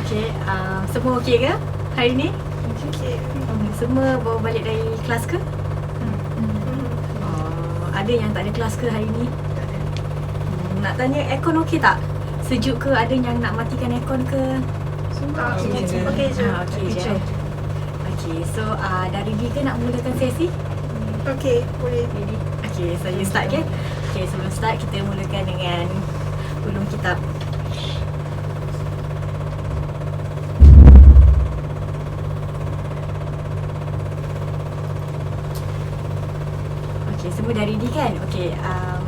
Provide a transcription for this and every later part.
Okay, semua okey ke hari ni? Okay. Semua bawa balik dari kelas ke? Ada yang tak ada kelas ke hari ni? Nak tanya aircon okey tak? Sejuk ke? Ada yang nak matikan aircon ke? Okey je. Okey je. Okey, so dah ready ke nak mulakan sesi? Okey, boleh. Okey, saya start ke? Okey, sebelum start kita mulakan dengan ulum kitab. Okay, semua dah ready kan? Okay,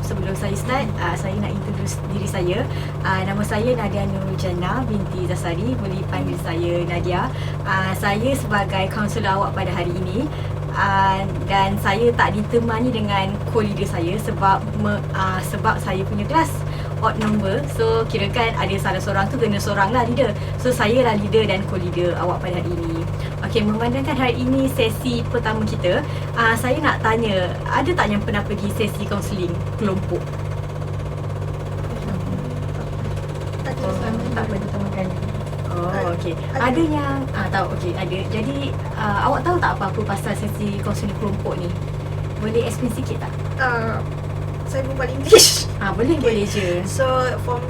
sebelum saya start, saya nak introduce diri saya. Nama saya Nadiah NURULJANNAH binti Zasari. Boleh panggil saya Nadiah. Saya sebagai kaunselor awak pada hari ini. Dan saya tak ditemani dengan co-leader saya sebab saya punya kelas odd number. So kirakan ada salah seorang tu kena seorang lah leader. So saya lah leader dan co-leader awak pada hari ini. Okey, memandangkan hari ini sesi pertama kita, saya nak tanya, ada tak yang pernah pergi sesi kaunseling kelompok? Tak pertama kali. Oh, okey. Ada yang tahu, okey, ada. Jadi awak tahu tak apa-apa pasal sesi kaunseling kelompok ni? Boleh explain sikit tak? Saya berbual English. Boleh je. So from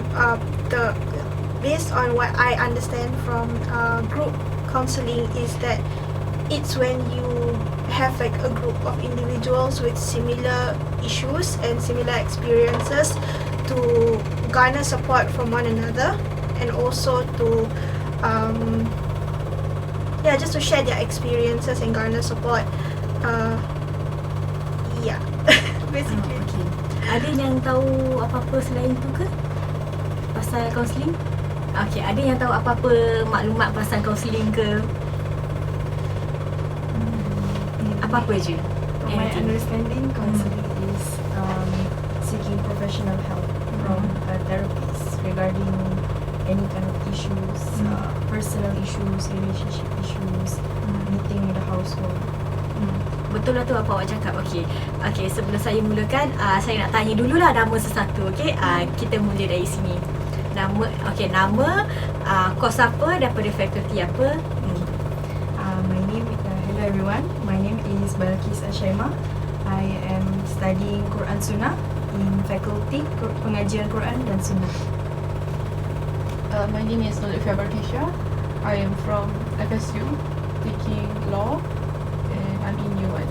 based on what I understand from group counseling is that it's when you have like a group of individuals with similar issues and similar experiences to garner support from one another and also to just to share their experiences and garner support. Basically. Okay. Ada yang tahu apa-apa selain tu ke? Pasal kaunseling? Okey, ada yang tahu apa-apa maklumat pasal kaunseling ke? Apa-apa je? From my understanding, counseling is seeking professional help from a therapist regarding any kind of issues, personal issues, relationship issues, anything in the household. Betul lah tu apa awak cakap. Okey, sebelum saya mulakan, saya nak tanya dululah nama sesatu. Okey, kita mula dari sini. Nama, kos apa, daripada fakulti apa? Hello everyone, my name is Balkis Ashaima. I am studying Quran Sunnah in Faculty Pengajian Quran dan Sunnah. My name is Nadiah Berkisha. I am from FSU taking law and I'm in year 1.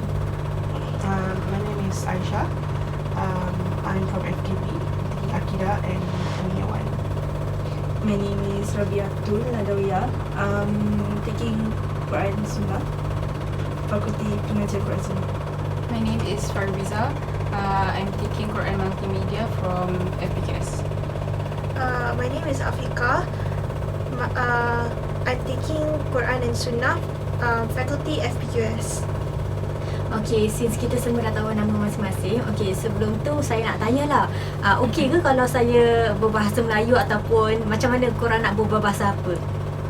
My name is Aisyah. I'm from FKP taking Akidah and I'm year 1. My name is Rabiatul Nadiah. Taking Quran Sunnah, Fakulti Pengajian Quran Sunnah. My name is Farbiza. I'm taking Quran Multimedia from FPKS. My name is Afika. I'm taking Quran and Sunnah, faculty FPQS. Okey, since kita semua dah tahu nama masing-masing, okey, sebelum tu saya nak tanyalah, okey ke kalau saya berbahasa Melayu ataupun macam mana korang nak berbual bahasa apa?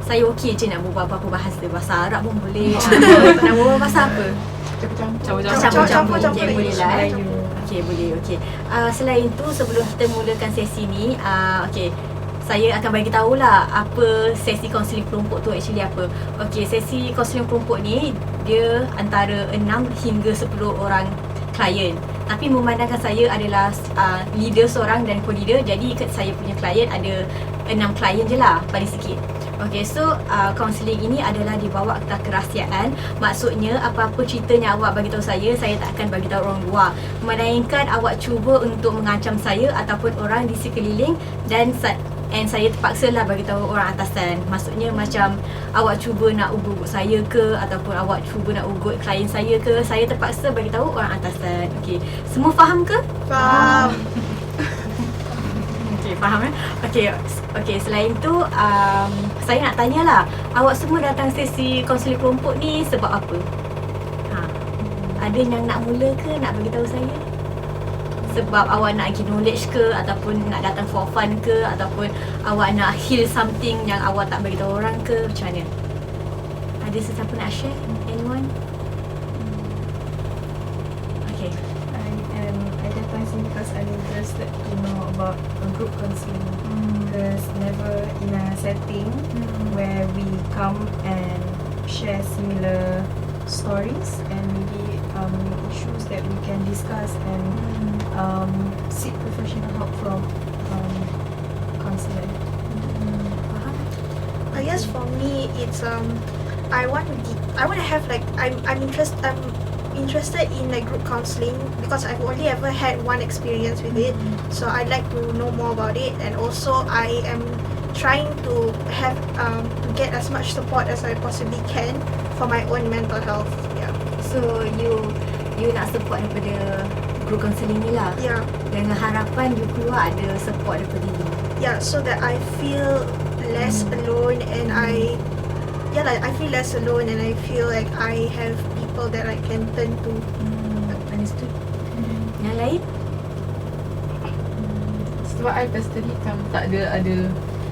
Saya okey je nak berbual apa-apa bahasa. Bahasa Arab pun boleh. Nak berbual bahasa apa? Campur-campur. Okey, boleh lah. Okey, boleh. Okey. Selain tu, sebelum kita mulakan sesi ni, okey, saya akan bagi tahulah apa sesi kaunseling kelompok tu actually apa. Okey, sesi kaunseling kelompok ni dia antara 6 hingga 10 orang klien. Tapi memandangkan saya adalah leader seorang dan co-leader, jadi saya punya klien ada 6 klien je lah, paling sikit. Okay, so kaunseling ini adalah di bawah akta kerahsiaan. Maksudnya apa-apa ceritanya awak bagi tahu saya tak akan bagi tahu orang luar. Melainkan awak cuba untuk mengancam saya ataupun orang di sekeliling dan saya terpaksa lah bagi tahu orang atasan. Maksudnya macam awak cuba nak ugut saya ke ataupun awak cuba nak ugut klien saya ke, saya terpaksa bagi tahu orang atasan. Okey, semua faham ke? Faham. Okey, faham Okey, selain tu saya nak tanyalah, awak semua datang sesi kaunseling kelompok ni sebab apa? Ada yang nak mula ke, nak bagi tahu saya? Sebab awak nak gain knowledge ke, ataupun nak datang for fun ke, ataupun awak nak heal something yang awak tak bagi tahu orang ke, macam mana? Ada sesiapa nak share? Anyone? Okay. I datang sini because I'm interested to know about a group counseling. Because never in a setting where come and share similar stories and maybe issues that we can discuss and seek professional help from counselor. Faham? I guess for me it's I want to have like I'm interested in like group counselling because I've only ever had one experience with it, so I'd like to know more about it, and also I am trying to have to get as much support as I possibly can for my own mental health. Yeah. So you nak support daripada group counselling ni lah. Yeah. Dengan harapan you keluar ada support daripada you. Yeah, so that I feel less alone, and I feel less alone, and I feel like I have people that I can turn to. Understood. Yang lain? Sebab I personally tak ada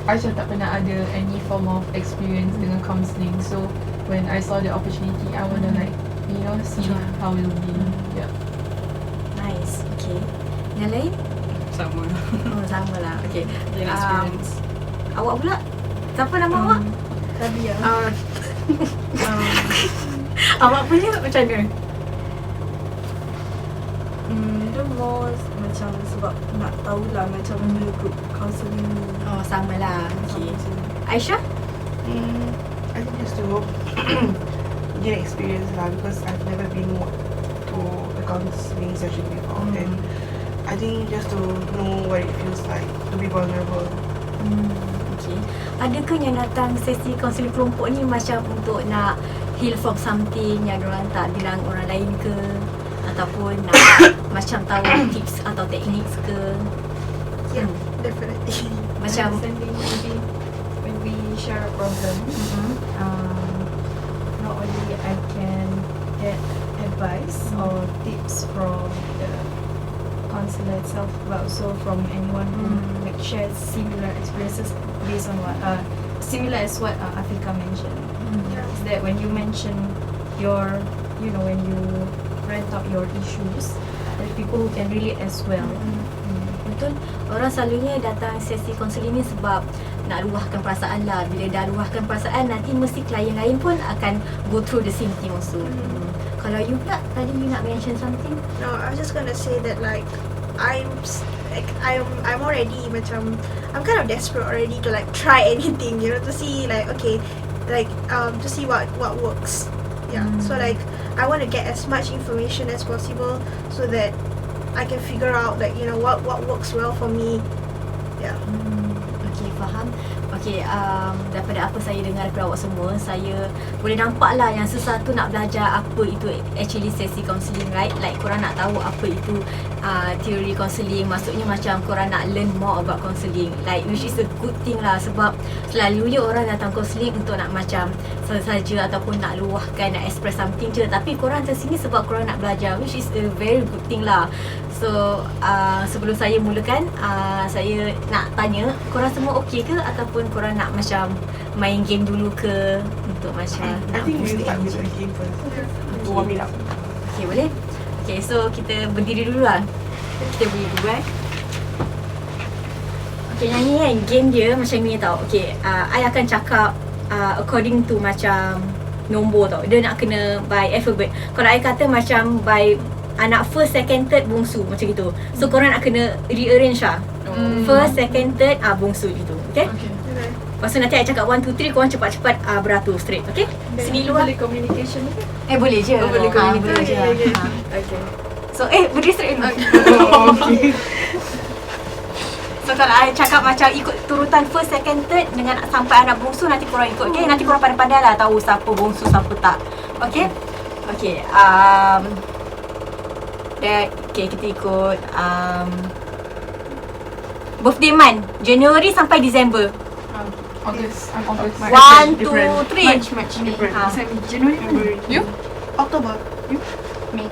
Aisyah tak pernah ada any form of experience dengan counselling. So when I saw the opportunity, I wanna like see how it will be. Yeah. Nice. Okay. Yang lain? Sama. Oh, sama lah. Okay. Gain experience. Awak pula? Siapa nama awak? Nadiah. Awak punya macam mana? Dia more macam sebab nak tahulah macam mana group counselling ni. Oh, sama lah. Okay. Aisyah? I think just to gain experience lah, because I've never been to a counselling session before, and I think just to know what it feels like to be vulnerable. Okay. Adakah yang datang sesi kaunseling kelompok ni macam untuk nak heal from something yang diorang tak bilang orang lain ke? Ataupun nak macam tahu tips atau teknik ke? Yeah, definitely. Macam Understanding maybe when we share a problem, not only I can get advice or tips from the counselor itself, but also from anyone who like shares similar experiences based on what similar as what Afika mentioned. Is that when you mention your, when you rant out your issues, there are people who can relate as well. betul. Orang selalunya datang sesi kaunseling ni sebab nak luahkan perasaan lah. Bila dah luahkan perasaan, nanti mesti klien lain pun akan go through the same thing also. Kalau you pula, tadi you nak mention something? No, I was just gonna say that like I'm already macam I'm kind of desperate already to like try anything, to see like to see what works. Yeah. So like I want to get as much information as possible so that I can figure out like what works well for me. Yeah. Okay, faham. Okay, daripada apa saya dengar daripada awak semua, saya boleh nampak lah yang sesuatu nak belajar apa itu actually sesi counselling, right? Like korang nak tahu apa itu teori counselling. Maksudnya macam korang nak learn more about counselling, like which is a good thing lah. Sebab selalunya orang datang counselling untuk nak macam saja ataupun nak luahkan, nak express something je. Tapi korang datang sini sebab korang nak belajar, which is a very good thing lah. So sebelum saya mulakan, saya nak tanya, korang semua okey ke ataupun korang nak macam main game dulu ke untuk macam I think we start with the game first. To warm it up. Okay, boleh? Okay, so kita berdiri dulu lah. Kita berdiri dulu Okay, yang ni kan game dia macam ni tau. Okay, I akan cakap according to macam nombor tau. Dia nak kena by alphabet. Kalau I kata macam by anak first, second, third, bongsu macam gitu. So korang nak kena rearrange lah. First, second, third, bongsu gitu. Okay? Lepas tu nanti I cakap 1, 2, 3, korang cepat-cepat beratur straight. Okay? Sini dulu lah. Boleh communication ke? Boleh je. Boleh Boleh je. Okay. So berdiri straight dulu. Okay. So kalau I cakap macam ikut turutan first, second, third dengan sampai anak bongsu, nanti korang ikut. Okay? Nanti korang pandai-pandai lah tahu siapa bongsu, siapa tak. Okay? Okay. Okay, kita ikut birthday month, January sampai December. August. I'm August. 1, 2, 3. March. April. January, February. You? October. May.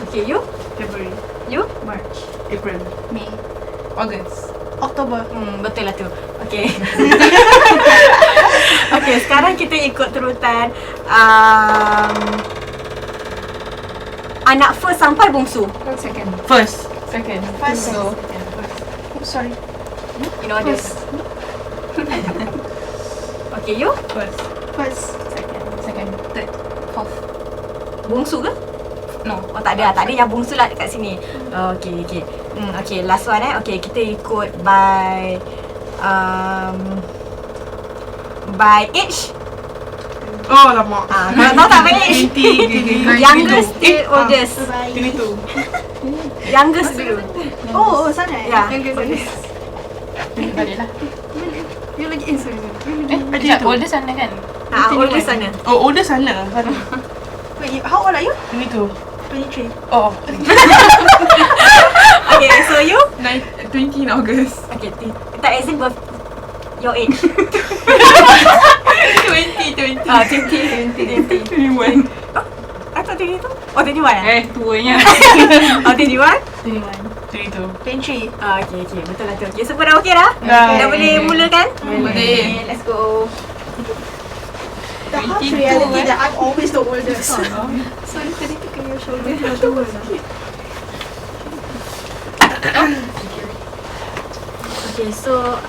Okay, you? February. You? March. April. May. August. October. Betul lah tu. Okay. Okay, sekarang kita ikut turutan anak first sampai bongsu. Second. First. Second. So, Oh, sorry. In order. Okay, you? First. First. Second. Third. Fourth. Bungsu ke? No. Oh tak ada yang bungsu lah dekat sini. Okay. Okay, last one Okay, kita ikut by age. Oh lama. Kalau tahu tak by age? 20. Youngest till oldest. 22. Youngest dulu. Oh, sana Ya. Balik lah. You lagi sorry. Sekejap, older sana kan? Oldest sana. Oh older sana. Wait, how old are you? 22. 23. Oh. Okay, so you? 20 in August. Okay, tak as in birth your age. 20. 20. 21. I thought 22. Oh, 21 Tuanya. Oh, 21? 22. 23. Okay, betul lah tu. Okay, semua dah okay dah? Dah. Dah boleh mula kan? Boleh. Okay, let's go. The harsh reality that I'm always the oldest. Sorry tadi tu kena shoulder. Okay, so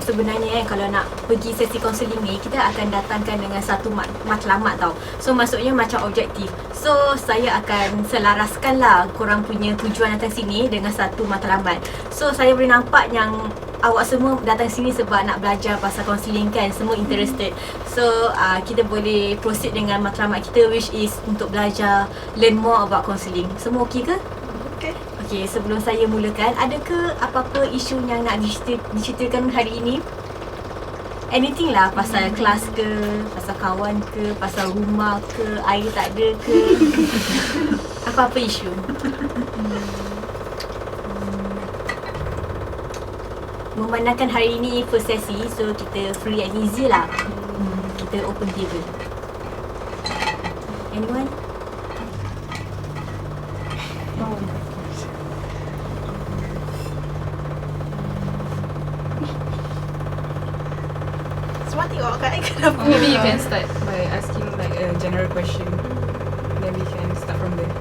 sebenarnya kalau nak pergi sesi kaunseling ni, kita akan datangkan dengan satu matlamat tau. So maksudnya macam objektif. So saya akan selaraskan lah korang punya tujuan datang sini dengan satu matlamat. So saya boleh nampak yang awak semua datang sini sebab nak belajar pasal kaunseling kan, semua interested. So kita boleh proceed dengan matlamat kita, which is untuk belajar learn more about kaunseling. Semua okey ke? Okay, sebelum saya mulakan, ada ke apa-apa isu yang nak diceritakan hari ini? Anything lah, pasal kelas ke, pasal kawan ke, pasal rumah ke, air tak ada ke, apa-apa isu. Memandangkan hari ini first sesi, so kita free and easy lah. Kita open table. Anyone? Semua tengok kat kenapa. Maybe you can start by asking like a general question. Then we can start from there.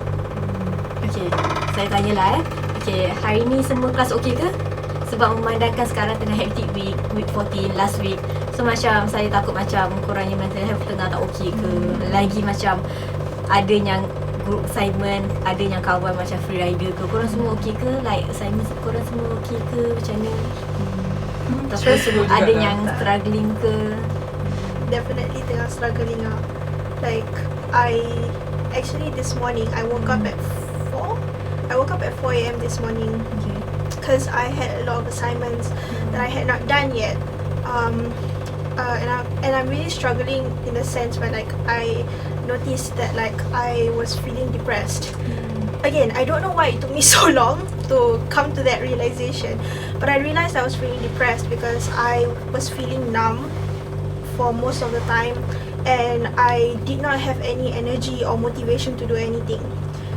Okay, saya tanyalah Okay, hari ni semua kelas okey ke? Sebab memandangkan sekarang tengah hectic week 14 last week. So macam saya takut macam korang yang mental health tengah tak okey ke. Lagi macam ada yang group assignment, ada yang kawan macam free rider ke. Korang semua okey ke? Like assignment korang semua okey ke? Macam mana? Ataupun semua ada yang struggling ke? Definitely tengah struggling lah. Like actually this morning I woke up at 4. I woke up at 4 a.m. this morning Okay. because I had a lot of assignments that I had not done yet. And I'm really struggling in the sense where like I noticed that like I was feeling depressed. Again, I don't know why it took me so long to come to that realization, but I realized I was feeling depressed because I was feeling numb for most of the time and I did not have any energy or motivation to do anything.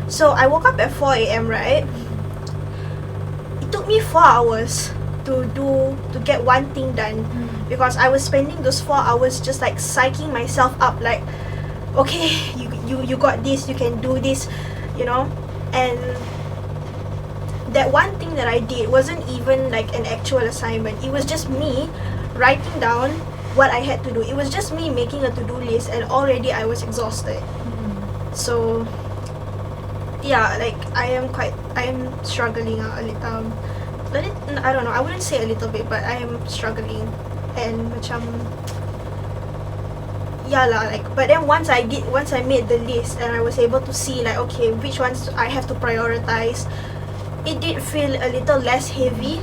So I woke up at 4 a.m. right? It took me 4 hours to get one thing done because I was spending those 4 hours just like psyching myself up like, okay, you got this, you can do this, you know. And that one thing that I did wasn't even like an actual assignment. It was just me writing down what I had to do. It was just me making a to-do list and already I was exhausted. So yeah, like I am struggling a little, I don't know, I wouldn't say a little bit, but I am struggling. And macam yeah lah, like, but then once I made the list and I was able to see like, okay, which ones I have to prioritize, it did feel a little less heavy,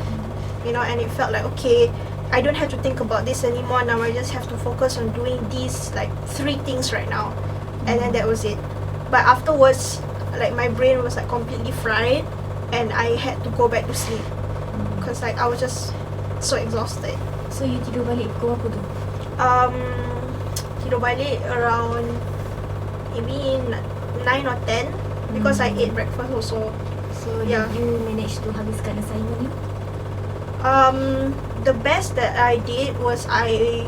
you know, and it felt like, okay, I don't have to think about this anymore. Now I just have to focus on doing these like 3 things right now, and then that was it. But afterwards, like my brain was like completely fried and I had to go back to sleep because like I was just so exhausted. So you tidur balik pukul berapa tu? Tidur balik around maybe 9 or 10 because I ate breakfast also. So Yeah. did you manage to habiskan assignment ni? The best that I did was I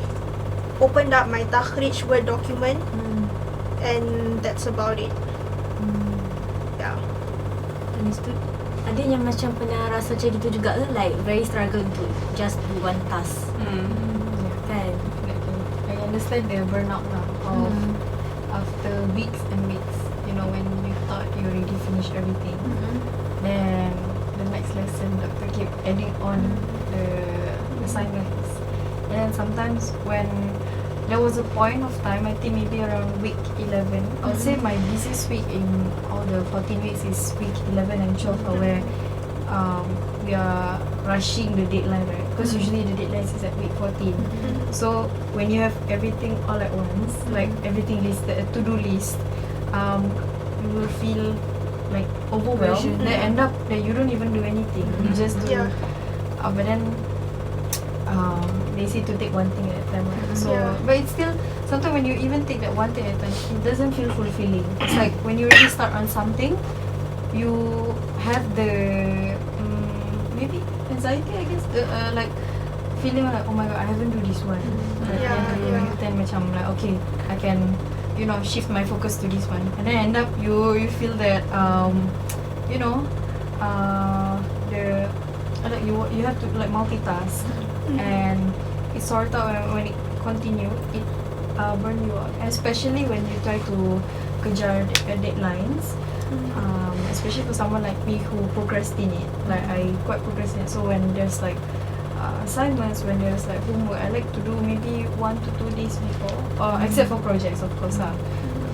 opened up my Takhrij Word document and that's about it. Yeah. Understood. Ada yang macam pernah rasa macam gitu juga ke? Like very struggle to just do one task kan? I understand the burnout lah of after weeks and weeks. You know, when you thought you already finished everything, then the next lesson doctor keep adding on the assignments. And sometimes when there was a point of time, I think maybe around week 11, I would say my busiest week in all the 14 weeks is week 11 and 12 where we are rushing the deadline, right? Because usually the deadline is at week 14. So when you have everything all at once, like everything listed, a to-do list, you will feel like overwhelmed. Then end up that you don't even do anything. You just do. Yeah. But then they say to take one thing at a time, right? So, but it's still sometimes when you even take that one thing at a time, it doesn't feel fulfilling. It's like when you already start on something, you have the maybe anxiety, I guess, like feeling like, oh my god, I haven't do this one. Like, then you tend macam like, okay, I can, you know, shift my focus to this one, and then end up you feel that you know, the like you have to like multitask, and it sort out when it continue, it burn you out, especially when you try to kejar deadlines. Especially for someone like me who procrastinate, like I quite procrastinate. So when there's like assignments, when there's like homework, I like to do maybe 1 to 2 days before, except for projects, of course,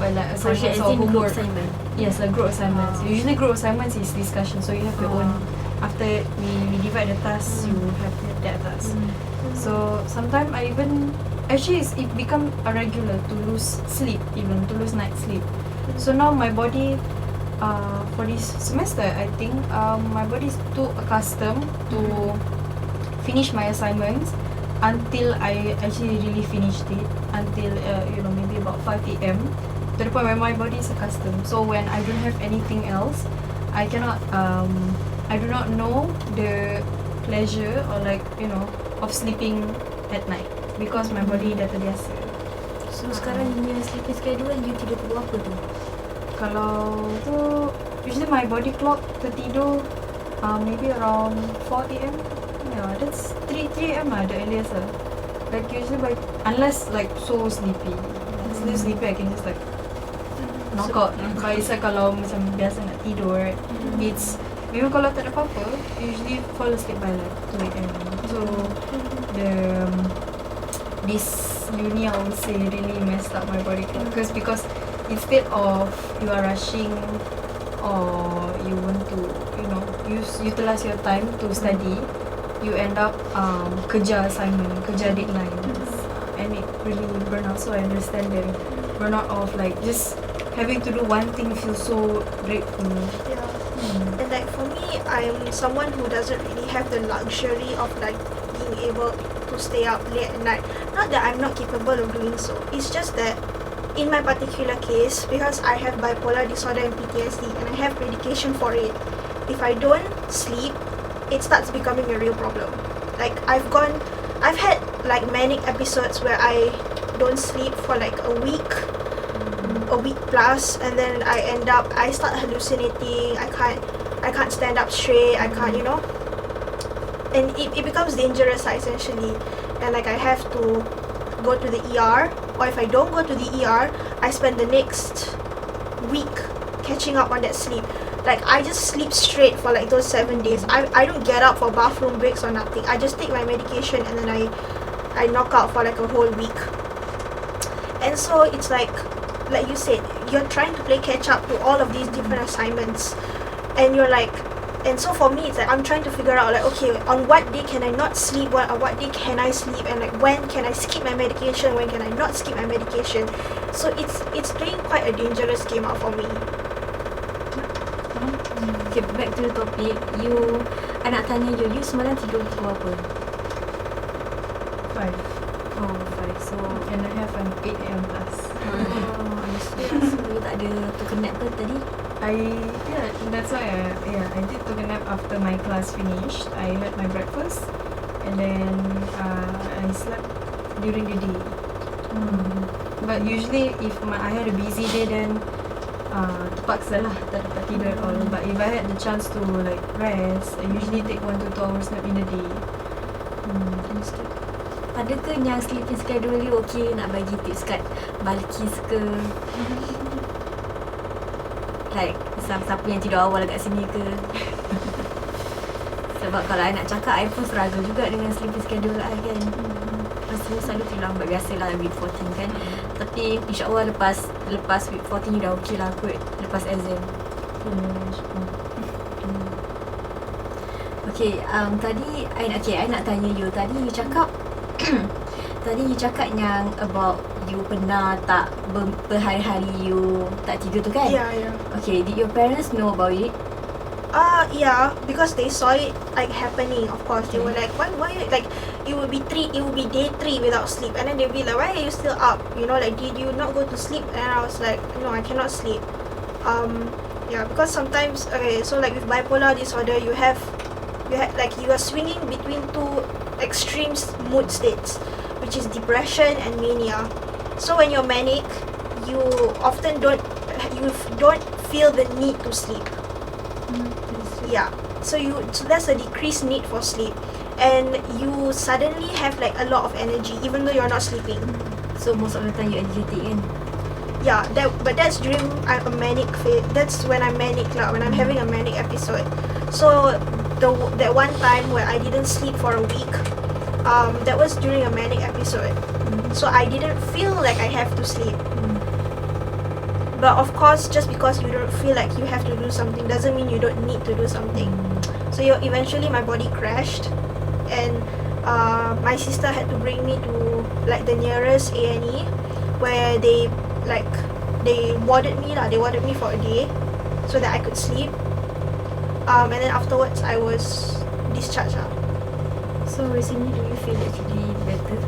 but like assignments or homework. Yes, like group assignments. Usually group assignments is discussion, so you have your own. After we divide the tasks, you have that task. So sometimes I even actually it become a regular to lose sleep, even to lose night sleep. So now my body, for this semester, I think my body is too accustomed to finish my assignments until I actually really finished it, until you know, maybe about 5 AM, to the point where my body is accustomed. So when I don't have anything else, I cannot I do not know the pleasure or like, you know, of sleeping at night because my body dah terbiasa. So sekarang you punya sleeping schedule, you tidur pukul apa tu? Kalau tu usually my body clock tertidur maybe around 4 AM. Yeah, that's 3 AM lah, the earliest lah. Like usually by, unless like so sleepy, I can just like knock out. Kalau macam biasa nak tidur, right, it's memang kalau tak ada apa-apa, usually fall asleep by like 2 AM. So this uni, I would say, really messed up my body clock because instead of you are rushing or you want to, you know, utilize your time to study, you end up kejar assignment, kejar deadlines, and it really burn out. So I understand the burnout of like just having to do one thing feels so grateful. Yeah. And like for me, I'm someone who doesn't really have the luxury of like being able to stay up late at night. Not that I'm not capable of doing so. It's just that in my particular case, because I have bipolar disorder and PTSD and I have medication for it, if I don't sleep, it starts becoming a real problem. Like I've had like manic episodes where I don't sleep for like a week plus, and then I start hallucinating. I can't stand up straight. I can't, you know, and it becomes dangerous essentially. And like I have to go to the ER, or if I don't go to the ER, I spend the next week catching up on that sleep. Like I just sleep straight for like those 7 days. I don't get up for bathroom breaks or nothing. I just take my medication and then I knock out for like a whole week. And so it's like you said, you're trying to play catch up to all of these different assignments, and you're like, and so for me it's like I'm trying to figure out like, okay, on what day can I not sleep, on what day can I sleep, and like when can I skip my medication, when can I not skip my medication. So it's playing quite a dangerous game out for me. Okay, back to the topic. I nak tanya you semalam tidur pukul apa? 5. Oh, 5. So And I have an 8 AM class. So you tak ada tukar nap ke tadi? That's why I did take a nap after my class finished. I had my breakfast and then I slept during the day. But usually if I had a busy day, then terpaksa lah tak dapat tidur at all. But if I had the chance to like rest, I usually take 1 to 2 hours nap in a day. Understood. ada ke yang sleeping schedule you okay nak bagi tips kat Balkis ke? Like siapa yang tidur awal kat sini ke? Sebab kalau I nak cakap, I pun struggle juga dengan sleeping schedule I kan. Rasanya selalu tidur lambat, biasalah week 14 kan. Tapi insyaAllah lepas week 14 you dah okay lah kot. Lepas exam. Okay, tadi I nak tanya you. Tadi you cakap tadi you cakap yang about you pernah tak berhari-hari you tak tidur tu kan? Yeah. Okay, did your parents know about it? Yeah, because they saw it like happening. Of course, they were like, why like it would be day 3 without sleep, and then they'll be like, why are you still up? You know, like did you not go to sleep? And I was like, no, I cannot sleep. Yeah, because sometimes so like with bipolar disorder, you are swinging between two extreme mood states, which is depression and mania. So when you're manic, you often don't feel the need to sleep. Yeah, so there's a decreased need for sleep, and you suddenly have like a lot of energy even though you're not sleeping. So most of the time you energetic kan? Yeah, but that's during a manic phase. That's when I'm manic lah, when I'm having a manic episode. So that one time where I didn't sleep for a week, that was during a manic episode. So I didn't feel like I have to sleep. But of course, just because you don't feel like you have to do something doesn't mean you don't need to do something. So eventually my body crashed, and my sister had to bring me to like the nearest A&E, where they warded me lah. They warded me for a day so that I could sleep. And then afterwards I was discharged lah. So recently do you feel actually better?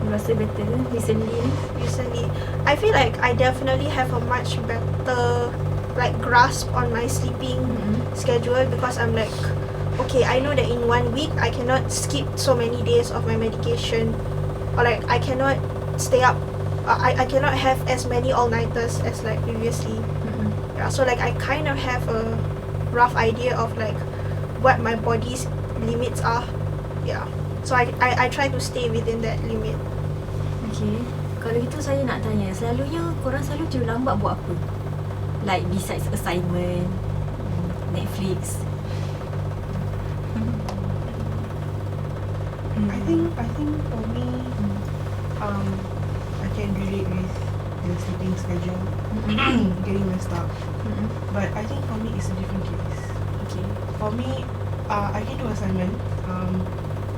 You rasa better recently? Recently, I feel like I definitely have a much better like grasp on my sleeping schedule, because I'm like, okay, I know that in 1 week I cannot skip so many days of my medication, or like I cannot stay up. I cannot have as many all-nighters as like previously. Yeah, so like I kind of have a rough idea of like what my body's limits are. Yeah, so I try to stay within that limit. Okay, kalau gitu saya nak tanya, selalunya korang selalu tidur lambat buat apa? Like besides assignment, Netflix. I think for me, I can relate with the sleeping schedule, getting messed up. But I think for me it's a different case. Okay. For me, I can do assignment.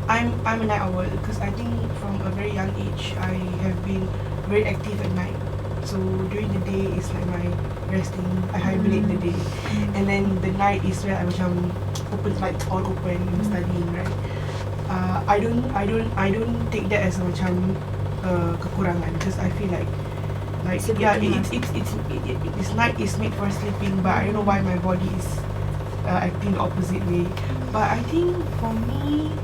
I'm a night owl because I think from a very young age I have been very active at night. So during the day is like my resting. I hibernate in the day, and then the night is where I macam open lights all open and studying, right? I don't take that as a macam kekurangan, because I feel like yeah, it's night is made for sleeping, but I don't know why my body is acting the opposite way. But I think for me,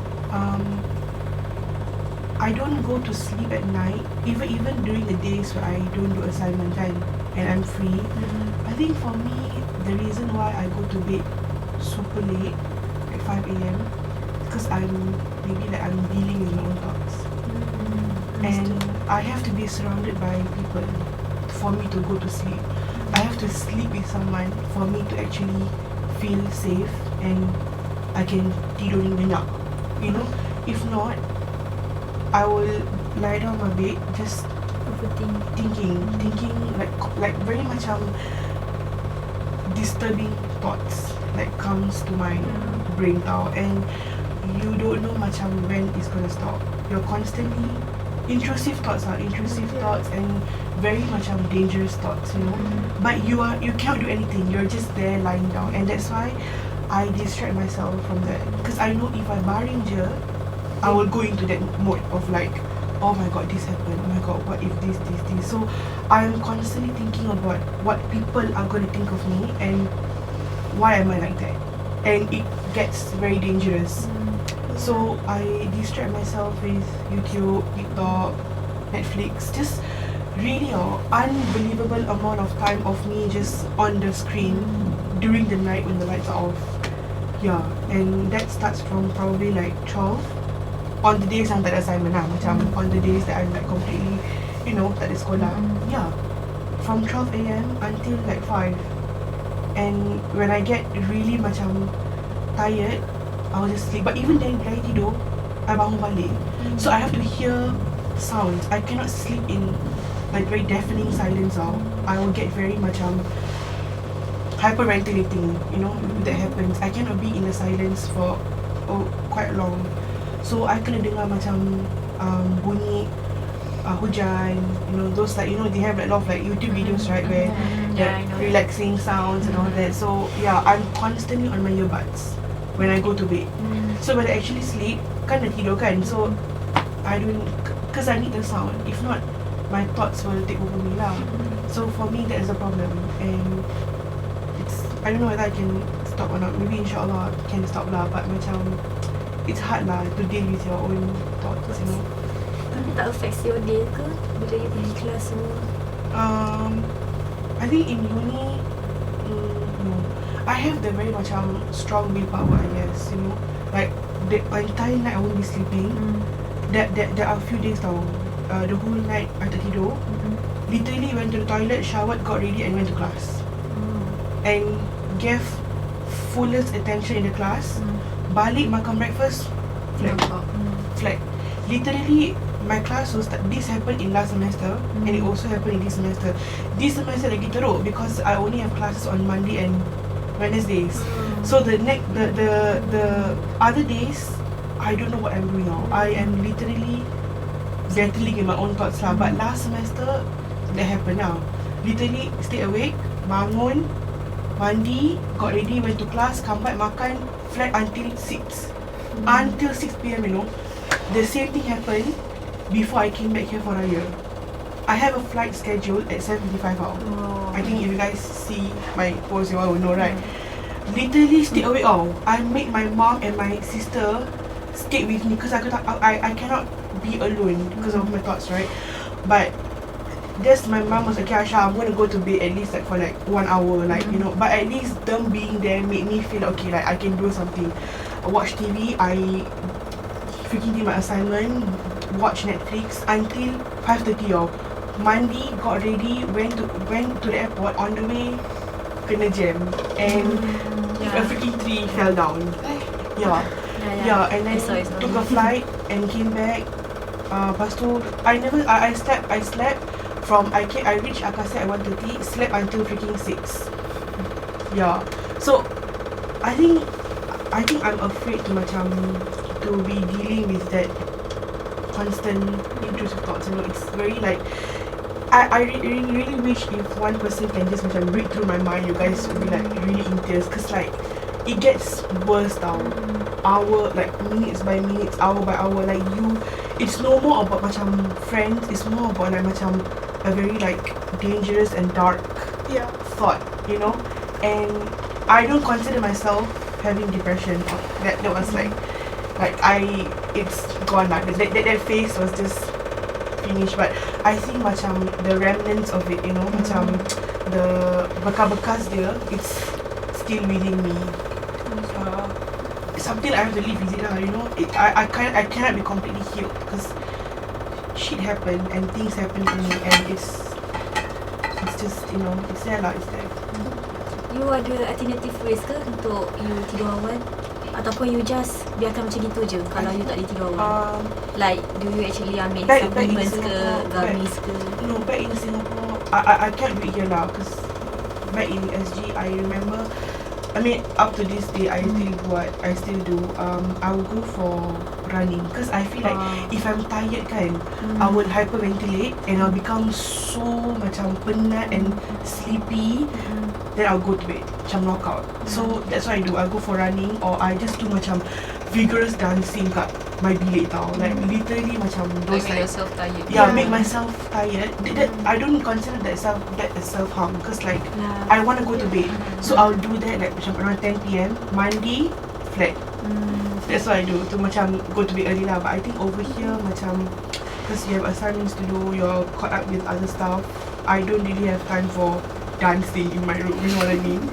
I don't go to sleep at night, even during the days where I don't do assignment kan, and I'm free. I think for me, the reason why I go to bed super late at 5 a.m. because I'm dealing with my own thoughts, and I have to be surrounded by people for me to go to sleep. I have to sleep with someone for me to actually feel safe and I can tidur nyenyak. You know, if not, I will lie down my bed just thinking like very macam disturbing thoughts like comes to my brain tau, and you don't know macam when it's gonna stop. You're constantly intrusive thoughts and very macam dangerous thoughts, you know. But you can't do anything. You're just there lying down, and that's why I distract myself from that, because I know if I baring je, I will go into that mode of like, oh my god, this happened, oh my god, what if this. So I'm constantly thinking about what people are going to think of me and why am I like that, and it gets very dangerous. So I distract myself with YouTube, TikTok, Netflix, just really unbelievable amount of time of me just on the screen during the night when the lights are off. Yeah, and that starts from probably like 12 on the days yang tak ada assignment lah, macam on the days that I'm like completely, you know, tak ada sekolah. Yeah, from 12 AM until like 5. And when I get really macam tired, I will just sleep. But even then, bila I tidur, I bangun balik. So I have to hear sounds. I cannot sleep in like very deafening silence tau. I will get very macam hyperventilating, you know, if that happens. I cannot be in the silence for quite long. So I kena dengar macam bunyi hujan, you know, those like, you know, they have a lot of like YouTube videos, right, where Yeah, I know. relaxing sounds and all that. So yeah, I'm constantly on my earbuds when I go to bed. So when I actually sleep, kan dah tidur kan, so I don't, cause I need the sound. If not, my thoughts will take over me lah. So for me, that is a problem, and it's, I don't know whether I can stop or not. Maybe inshallah can stop lah, but macam it's hard lah to deal with your own thoughts, you know. Tapi tak affect your day ke bila you pergi kelas semua? I think in uni, no. I have the very macam strong willpower, I guess, you know. Like the entire night I won't be sleeping. There are a few days tau, the whole night I tak tidur. Literally went to the toilet, showered, got ready and went to class. And gave fullest attention in the class. Balik makan breakfast, flat. Literally, my class was this happened in last semester and it also happened in this semester. This semester lagi teruk because I only have classes on Monday and Wednesdays. So the other days, I don't know what I'm doing now. I am literally battling in my own thoughts lah. But last semester, that happened now. Literally stay awake, bangun, mandi, got ready, went to class, come back, makan, flat until 6. Until 6 PM, you know. The same thing happened before I came back here for Raya. I have a flight scheduled at 7:55 hour. I think if you guys see my post, you all will know, right? Literally stay awake all. I made my mom and my sister stay with me because I cannot be alone because of my thoughts, right? But just my mom was like, okay, Aisha, I'm going to go to bed at least like for like 1 hour, like, you know. But at least them being there made me feel okay, like I can do something. I watch TV, I freaking did my assignment, watch Netflix until 5:30 off. Mandi, got ready, went to the airport. On the way, kena jam and a freaking tree fell down. Yeah, and then took a flight and came back. Lepas tu, I slept from I reached Akasa at 1:30, slept until freaking 6. Yeah, so I think I'm afraid to macam to be dealing with that constant intrusive thoughts, you know. It's very like I really wish if one person can just macam read through my mind, you guys would be like really in tears, cause like it gets worse now. Like minutes by minutes, hour by hour, like it's no more about macam friends, it's more about like macam a very like dangerous and dark thought, you know. And I don't consider myself having depression. That was like it's gone lah. That phase was just finished. But I think macam the remnants of it, you know, macam the bekas-bekas dia, it's still within me. Something I have to live with it lah, you know. I cannot be completely healed because shit happened and things happen to me, and it's just, you know, it's there lah, it's there. You ada alternative ways ke untuk you tidur awal? Ataupun you just biarkan macam gitu je kalau you tak boleh tidur awal? Like, do you actually ambil supplements ke, gummies ke? No, back in Singapore, I can't do it here lah, because back in SG, I remember, I mean, up to this day, I still do. I will go for running because I feel like if I'm tired kan, I will hyperventilate and I'll become so macam penat and sleepy. Then I'll go to bed, macam knockout. So that's what I do. I go for running or I just do macam vigorous dancing kat my bilik tau. Like literally macam those Make like yourself tired. make myself tired. That I don't consider that as self-harm because like I want to go to bed. So I'll do that like macam around 10 PM, mandi, flat. That's what I do to macam go to bed early lah. But I think over here macam because you have assignments to do, you're caught up with other stuff, I don't really have time for dancing in my room, you know what I mean?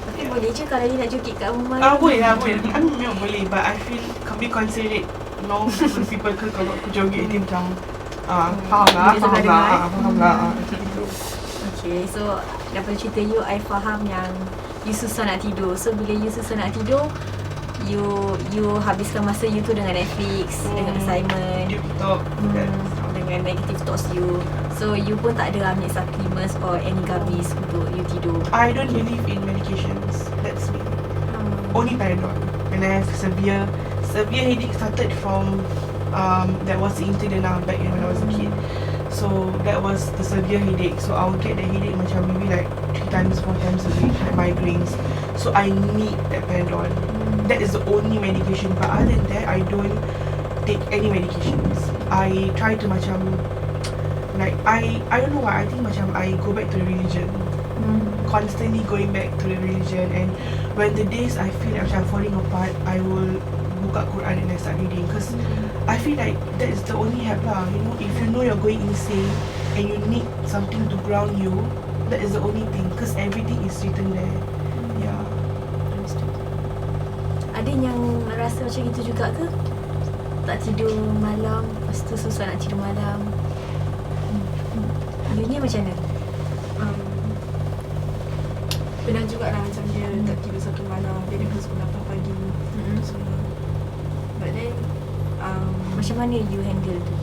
Tapi boleh je kalau you nak joget kat rumah. Boleh lah, boleh. I mean memang boleh, but I feel be considerate know people ke kalau aku joget dia macam faham lah macam gitu. Okay, so daripada cerita you, I faham yang you susah nak tidur. So bila you susah nak tidur, you habiskan masa you tu dengan Netflix, dengan assignment, TikTok dengan negative thoughts you. So you pun tak ada ambil supplements or any gummies untuk you tidur. I don't believe in medications. That's me. Only Panadol. And I have severe headache started from that was the incident back when I was a kid. So that was the severe headache. So I would get the headache macam maybe like 3 times, 4 times a week, like migraines. So I need that Panadol. That is the only medication. But other than that, I don't take any medications. I try to macam like I don't know why. I think macam I go back to the religion. Constantly going back to the religion, and when the days I feel like I'm falling apart, I will buka Quran and I start reading, because I feel like that is the only help lah. You know, if you know you're going insane and you need something to ground you, that is the only thing, because everything is written there. Yeah. Ada yang rasa macam itu juga ke? Tak tidur malam, lepas tu susah nak tidur malam. You ni macam mana? Pernah jugalah macam dia tak tidur satu malam, dia dah pukul 8 pagi semua. But then Macam mana you handle tu?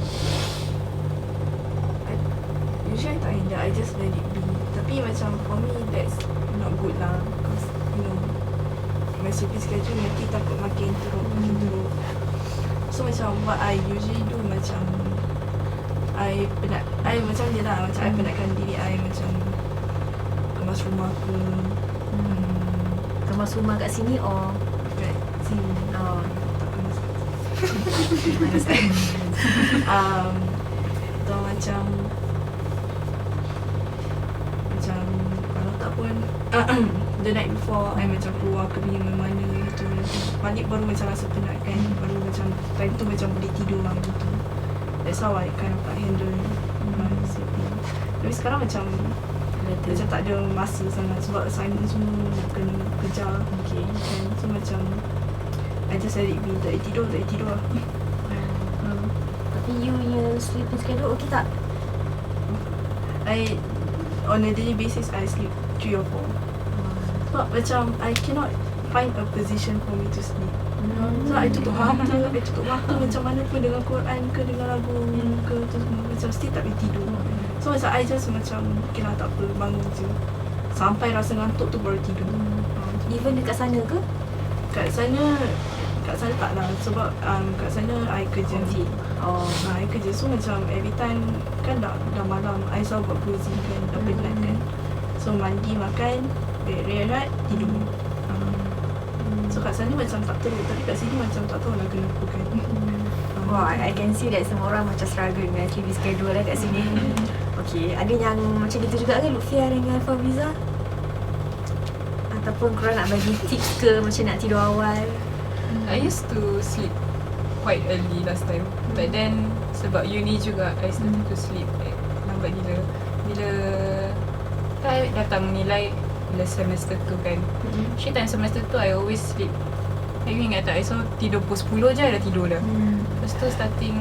usually I tak handle, I just let it be. Tapi macam for me that's not good lah, because you know my sleeping schedule nanti takut makin teruk. So macam what I usually do, macam I macam je lah, macam I penatkan diri I, macam kemas rumah ke, Kemas rumah kat sini or kat sini. oh, Tak kemas. understand. Atau macam kalau tak pun the night before I macam keluar ke mana-mana gitu, balik baru macam rasa penat kan, baru macam time tu macam boleh tidur lah gitu. That's how I kind of handle my sleeping. Tapi sekarang macam tak ada masa sangat sebab assignment semua nak kena kejar. Okay. Kan? So macam I just let it be. Tak tidur lah. Tapi you punya sleeping schedule okay tak? I on a daily basis I sleep 3 or 4. Sebab macam I cannot find a position for me to sleep. So I tutup mata macam mana pun, dengan Quran ke dengan lagu ke tu semua, macam still tak boleh tidur. So macam I just macam okay lah, tak apa, bangun je sampai rasa ngantuk tu baru tidur. Even dekat sana ke? Kat sana tak lah, sebab kat sana I kerja. I kerja, so macam every time kan dah malam, I selalu buat closing kan, dah penat kan. So mandi, makan, rehat, tidur. So kat sana macam tak teruk, tapi kat sini macam tak tahu lah kenapa kan. Wah, I can see that semua orang macam struggle dengan sleeping schedule lah kat sini. Okay, ada yang macam gitu juga ke Lutfia dengan Fawiza? Ataupun korang nak bagi tips ke macam nak tidur awal? I used to sleep quite early last time, but then sebab uni juga I started to sleep like lambat gila. Bila I datang nilai bila semester tu kan, actually time semester tu I always sleep. You ingat tak, I selalu tidur pukul 10 je dah tidur dah. Lepas tu starting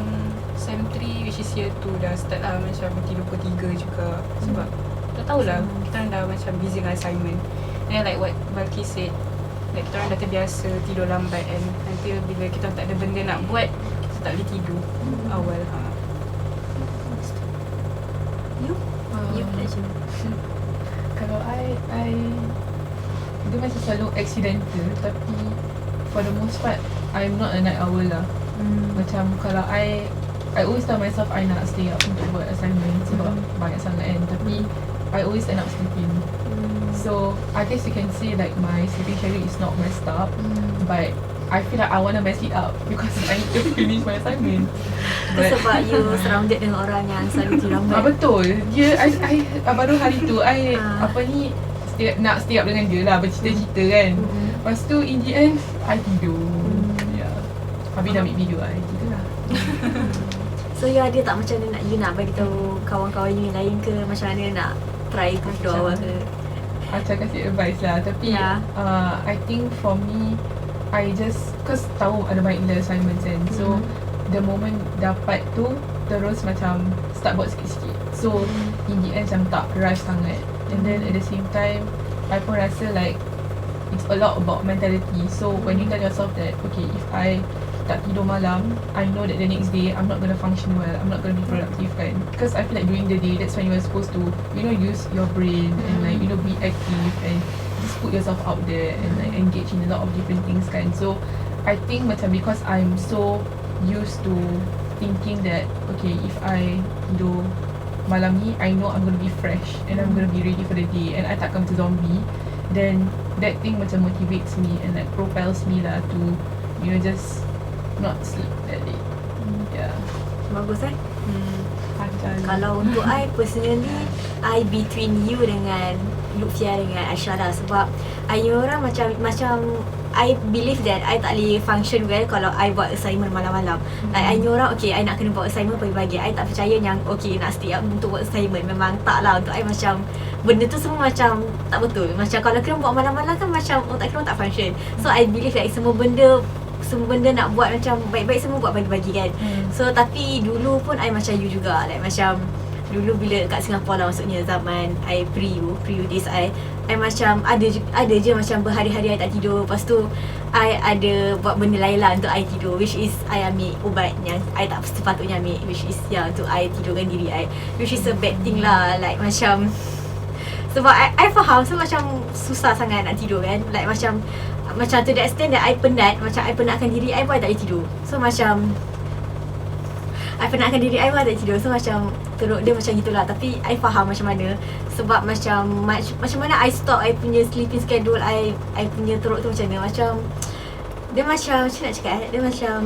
sem 3 which is year 2 dah start lah macam tidur pukul 3 juga. Sebab tak tahulah, kita orang dah macam busy dengan assignment. And then like what Balki said, like kita orang dah terbiasa tidur lambat, and nanti bila kita tak ada benda nak buat, kita tak boleh tidur awal. You pleasure. Kalau I dia macam selalu accidental, tapi for the most part I'm not a night owl lah. Macam kalau I always tell myself I nak stay up untuk buat assignment sebab banyak sangat kan, tapi I always end up sleeping. So I guess you can say like my sleeping schedule is not messed up, but I feel like I want to mess it up because I need to finish my assignment. Itu sebab you surrounded dengan orang yang selalu tidur lambat. Betul. Dia I baru hari tu I nak stay up dengan dia lah, bercerita-cerita kan. Lepas tu in the end I tidur. Ya. Habis dah ambil video I tidur lah. So you ada tak macam mana you nak bagi tahu kawan-kawan you lain ke, macam mana nak try ke tidur awal ke? Macam kasih advice lah, tapi I think for me I just, cause tahu ada banyak gila assignments kan, so the moment dapat tu terus macam start buat sikit-sikit. So in the end macam tak rush sangat. And then at the same time I pun rasa like it's a lot about mentality. So when you tell yourself that okay, if I tak tidur malam, I know that the next day I'm not going to function well, I'm not going to be productive kan. Because I feel like during the day that's when you're supposed to, you know, use your brain and like, you know, be active and just put yourself out there and like engage in a lot of different things kan. So I think macam because I'm so used to thinking that okay, if I tidur malam ni, I know I'm going to be fresh and I'm going to be ready for the day and I takkan macam zombie, then that thing macam motivates me and like propels me lah to, you know, just not sleep that day. Yeah. Bagus Panjang. Kalau untuk I personally, I between you dengan Lutfia dengan Aisyah lah. Sebab I orang macam I believe that I tak boleh function well kalau I buat assignment malam-malam. Like I orang okay, I nak kena buat assignment pagi-pagi, I tak percaya yang okay nak stay up untuk buat assignment. Memang tak lah. Untuk I macam benda tu semua macam tak betul. Macam kalau kena buat malam-malam kan macam otak kena tak function. So I believe like semua benda nak buat macam baik-baik semua buat pagi-pagi kan. So tapi dulu pun I macam you juga. Like macam dulu bila kat Singapore lah, maksudnya zaman I pre-U days I macam ada je macam berhari-hari I tak tidur. Lepas tu I ada buat benda lain lah untuk I tidur, which is I ambil ubat yang I tak sepatutnya ambil, which is untuk I tidurkan diri I, which is a bad thing lah. Like macam sebab I faham, so macam susah sangat nak tidur kan. Like macam to the extent that I penat, macam I penatkan diri I pun I tak boleh tidur. So macam I penatkan diri I pun I tak tidur. So macam teruk dia macam gitulah. Tapi I faham macam mana. Sebab macam mana I stop I punya sleeping schedule, I punya teruk tu macam mana. Macam dia macam nak cakap dia macam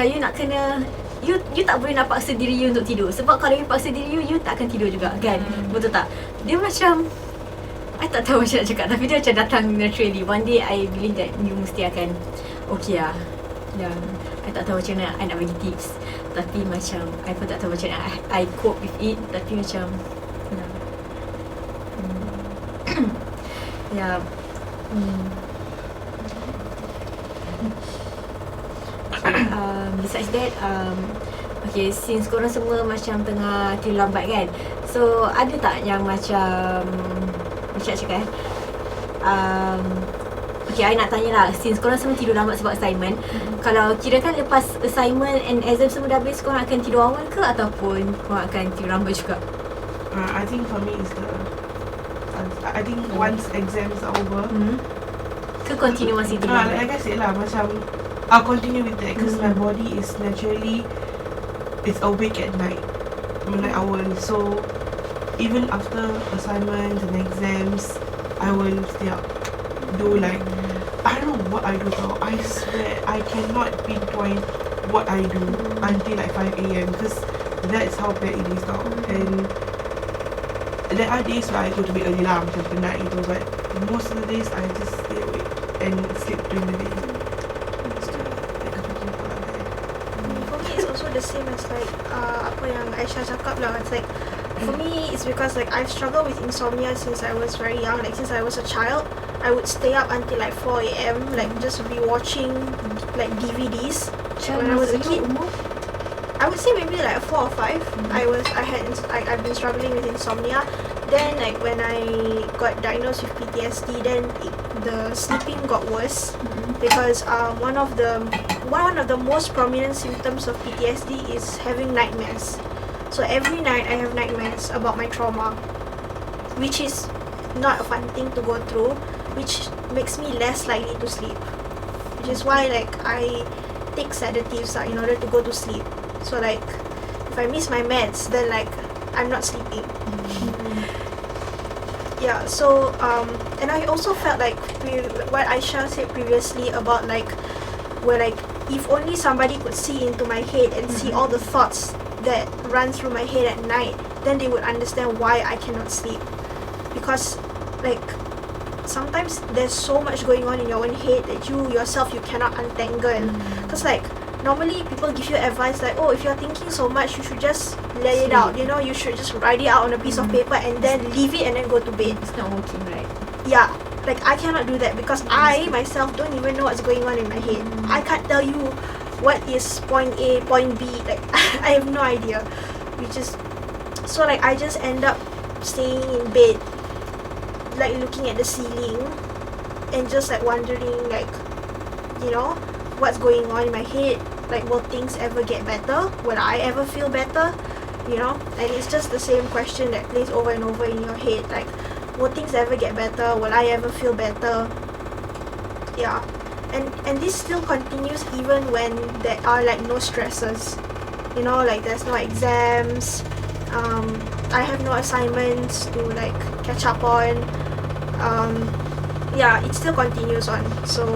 you nak kena You tak boleh nak paksa diri you untuk tidur. Sebab kalau you paksa diri you tak akan tidur juga kan. Betul tak? Dia macam I tak tahu macam nak cakap, tapi dia macam datang naturally. One day I believe that you mesti akan okay lah. Dan I tak tahu macam mana I nak bagi tips. Tapi macam I pun tak tahu macam mana I cope with it. Tapi macam ya. Besides that, okay, since korang semua macam tengah tidur lambat kan, so ada tak yang macam cakap okay, I nak tanya lah, since korang semua tidur lambat sebab assignment, kalau kira kan lepas assignment and exam semua dah habis, korang akan tidur awal ke ataupun korang akan tidur lambat juga? I think for me is I think once exams are over, ke continue masih tidur lambat? Like I said lah, macam I'll continue with that because my body is naturally it's awake at night owl. So even after assignments and exams, I will stay up, do like I don't know what I do tau. I swear I cannot pinpoint what I do until like 5 AM because that's how bad it is tau. And there are days where I go to bed early lah, macam penat gitu, but most of the days I just stay awake and sleep during the day. For me it's also the same as like apa yang Aisyah cakap lah. It's like for me it's because like I've struggled with insomnia since I was very young. Like since I was a child, I would stay up until like 4 AM, like just be watching like DVDs. When I was a kid, I would say maybe like 4 or 5. I've been struggling with insomnia. Then like when I got diagnosed with PTSD, then the sleeping got worse because one of the most prominent symptoms of PTSD is having nightmares. So every night I have nightmares about my trauma, which is not a fun thing to go through, which makes me less likely to sleep. Which is why like I take sedatives in order to go to sleep. So like if I miss my meds, then like I'm not sleeping. Yeah, so and I also felt like what Aisha said previously about like where like if only somebody could see into my head and see all the thoughts that run through my head at night, then they would understand why I cannot sleep. Because like sometimes there's so much going on in your own head that you yourself you cannot untangle. Because like normally people give you advice like, oh, if you're thinking so much, you should just let it out. You know, you should just write it out on a piece of paper and then leave it and then go to bed. It's not working, right? Yeah, like I cannot do that because I myself don't even know what's going on in my head. I can't tell you what is point A, point B, like I have no idea. Which is so like I just end up staying in bed, like looking at the ceiling and just like wondering, like, you know, what's going on in my head. Like, will things ever get better? Will I ever feel better? You know, and it's just the same question that plays over and over in your head. Like, will things ever get better? Will I ever feel better? Yeah, and this still continues even when there are like no stresses. You know, like there's no exams. I have no assignments to like catch up on. Yeah, it still continues on. So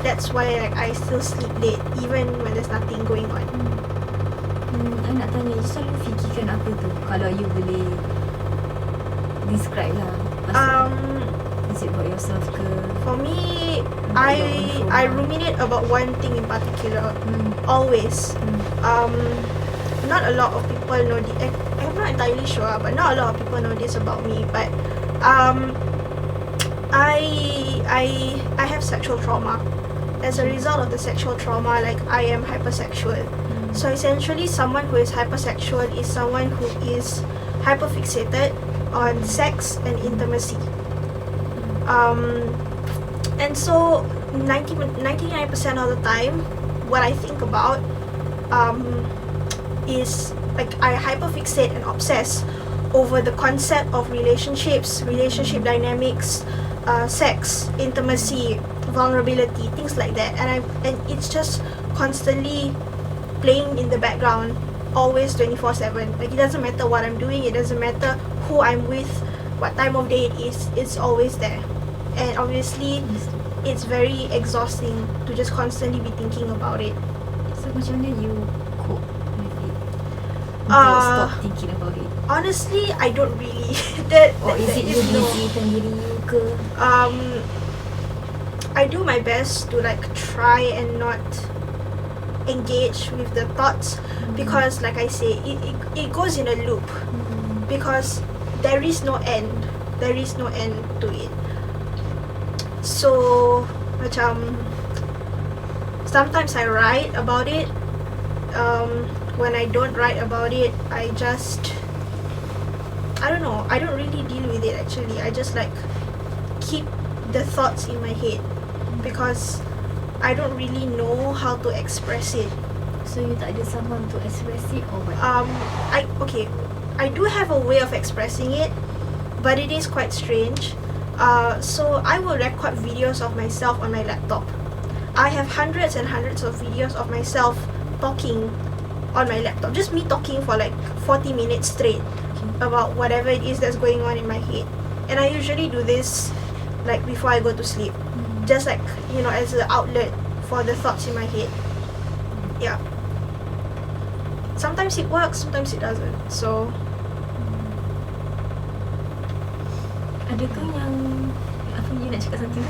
that's why like I still sleep late even when there's nothing going on. I nak tanya, you selalu fikirkan apa tu? Kalau you boleh describe lah. Is it about yourself ke? For me, About I your ruminate about one thing in particular. Always. Not a lot of people know this. I'm not entirely sure, but not a lot of people know this about me. But I have sexual trauma. As a result of the sexual trauma, like I am hypersexual. So essentially, someone who is hypersexual is someone who is hyperfixated on sex and intimacy. And so 99% of the time, what I think about is like I hyperfixate and obsess over the concept of relationships, relationship dynamics, sex, intimacy, vulnerability, things like that. And it's just constantly playing in the background, always 24/7. Like, it doesn't matter what I'm doing, it doesn't matter who I'm with, what time of day it is, it's always there. And obviously it's very exhausting to just constantly be thinking about it. So macam mana you cope with it? Untuk stop thinking about it. Honestly, I don't really. Or is it you busykan diri you ke? I do my best to like try and not engage with the thoughts because, like I say, it goes in a loop because there is no end. There is no end to it. So macam sometimes I write about it. When I don't write about it, I don't know, I don't really deal with it actually. I just like keep the thoughts in my head because I don't really know how to express it. So you tak ada someone to express it or what? I do have a way of expressing it, but it is quite strange. So I will record videos of myself on my laptop. I have hundreds and hundreds of videos of myself talking on my laptop. Just me talking for like 40 minutes straight about whatever it is that's going on in my head. And I usually do this like before I go to sleep. Just like, you know, as an outlet for the thoughts in my head. Yeah. Sometimes it works, sometimes it doesn't. So adakah yang apa you nak cakap something?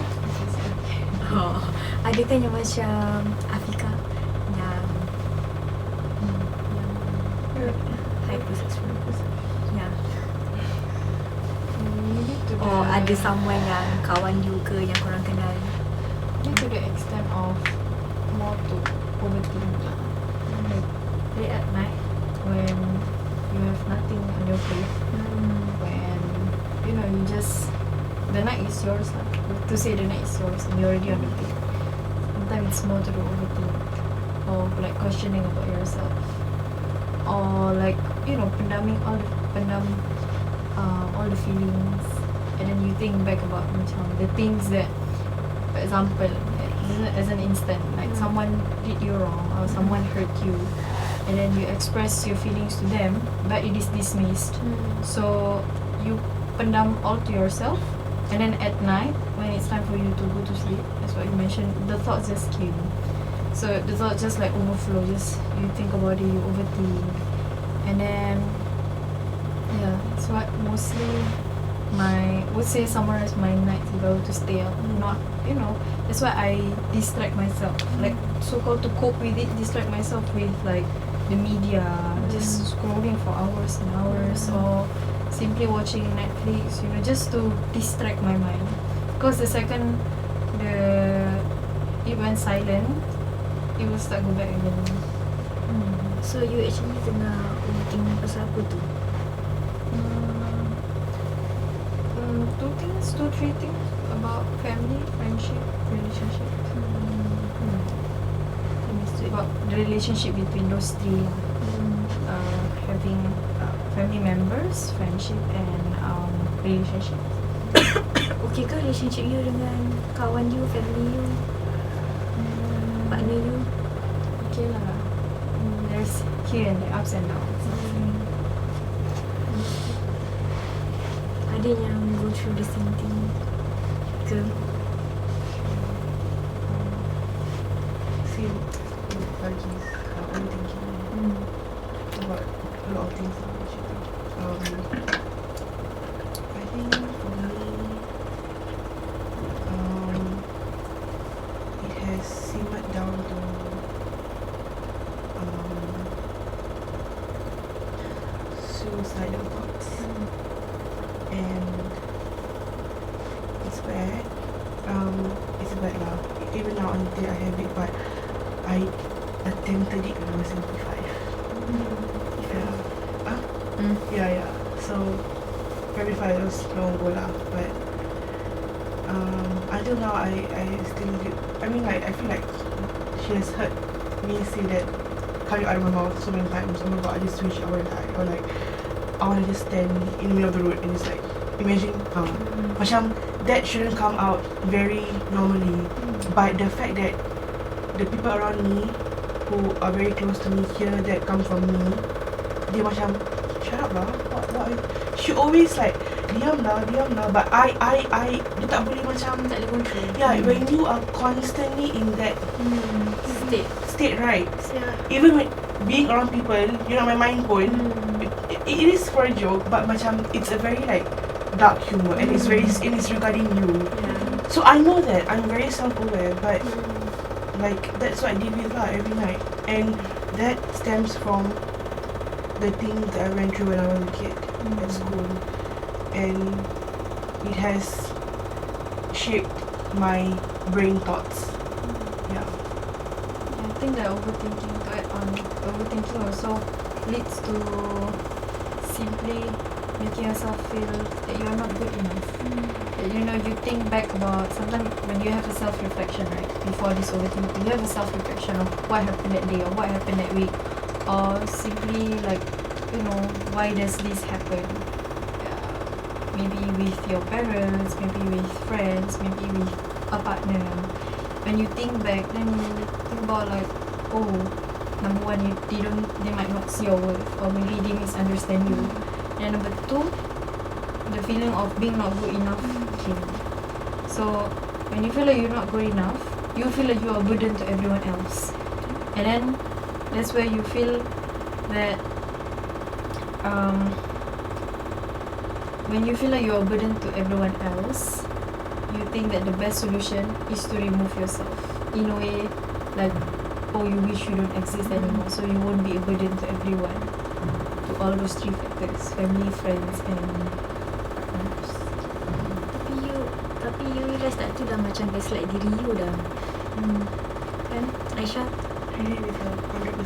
Oh, adakah yang macam Afika yang hypersexual? Yeah. Maybe to the Or ada someone yang kawan you ke yang korang kenal? maybe to the extent of more to overthink lah. Like late at night when you have nothing on your plate, when you know you just the night is yours lah. To say the night is yours and you're already on the bed. Sometimes it's more to do overthink or like questioning about yourself, or like, you know, pendam all the feelings, and then you think back about macam the things that, for example, as an instant, like someone did you wrong or someone hurt you, and then you express your feelings to them, but it is dismissed. So you pendam all to yourself, and then at night when it's time for you to go to sleep, that's what you mentioned, the thoughts just came. So the thoughts just like overflow, just you think about it, you overthink, and then yeah, it's what mostly would say summarize my nights if I were to stay up. Not, you know, that's why I distract myself, like so called to cope with it, distract myself with like the media, just scrolling for hours and hours, or simply watching Netflix, you know, just to distract my mind. Because the second it went silent, it will start go back again. So you actually tengah overthink pasal apa tu? Two, three things about family, friendship, relationship. About the relationship between those three. Having family members, friendship, and relationship. Okay ke relationship you dengan kawan you, family you, partner you? Okay lah. There's here and there, ups and downs. Ada yang go through the same thing ke? Same lagi overthinking about a lot of things actually. I think for me, it has simmered down to suicidal thoughts, and it's bad. It's bad lah. Even now until I have it, but I attempted it when I was 75. Yeah. So very far it was long ago lah, but until now I still get, I mean like I feel like she has heard me say that coming out of my mouth so many times. Oh my god, I just wish I wanna die, or like I wanna just stand in the middle of the road and just like imagine macam that shouldn't come out very normally, but the fact that the people around me who are very close to me hear that come from me, dia macam shut up lah, what she always like diam lah, but I dia tak boleh macam Tak boleh control. yeah, when you are constantly in that state, right? Yeah. Even when being around people, you know, my mind pun it is for a joke, but macam it's a very like dark humor, and it's regarding you. So I know that I'm very self-aware, but like that's what I deal with lah every night, and that stems from the things that I went through when I was a kid at school, and it has shaped my brain thoughts. Yeah. I think that overthinking, to add on, overthinking also leads to simply making yourself feel that you are not good enough. That, you know, you think back about, sometimes when you have a self-reflection, right, before this overthinking, you have a self-reflection of what happened that day or what happened that week, or simply like, you know, why does this happen? Maybe with your parents, maybe with friends, maybe with a partner. When you think back, then you think about like, oh, number one, they might not see your worth, or maybe they misunderstand you. And number two, the feeling of being not good enough came. So when you feel like you're not good enough, you feel like you are a burden to everyone else, and then that's where you feel that when you feel like you're a burden to everyone else, you think that the best solution is to remove yourself. In a way, like, oh, you wish you don't exist anymore, so you won't be a burden to everyone. To all those three factors: family, friends, and partners. Tapi you realize tak tu dah macam gaslight diri you dah. Kan, Aisyah? Really with her 100%.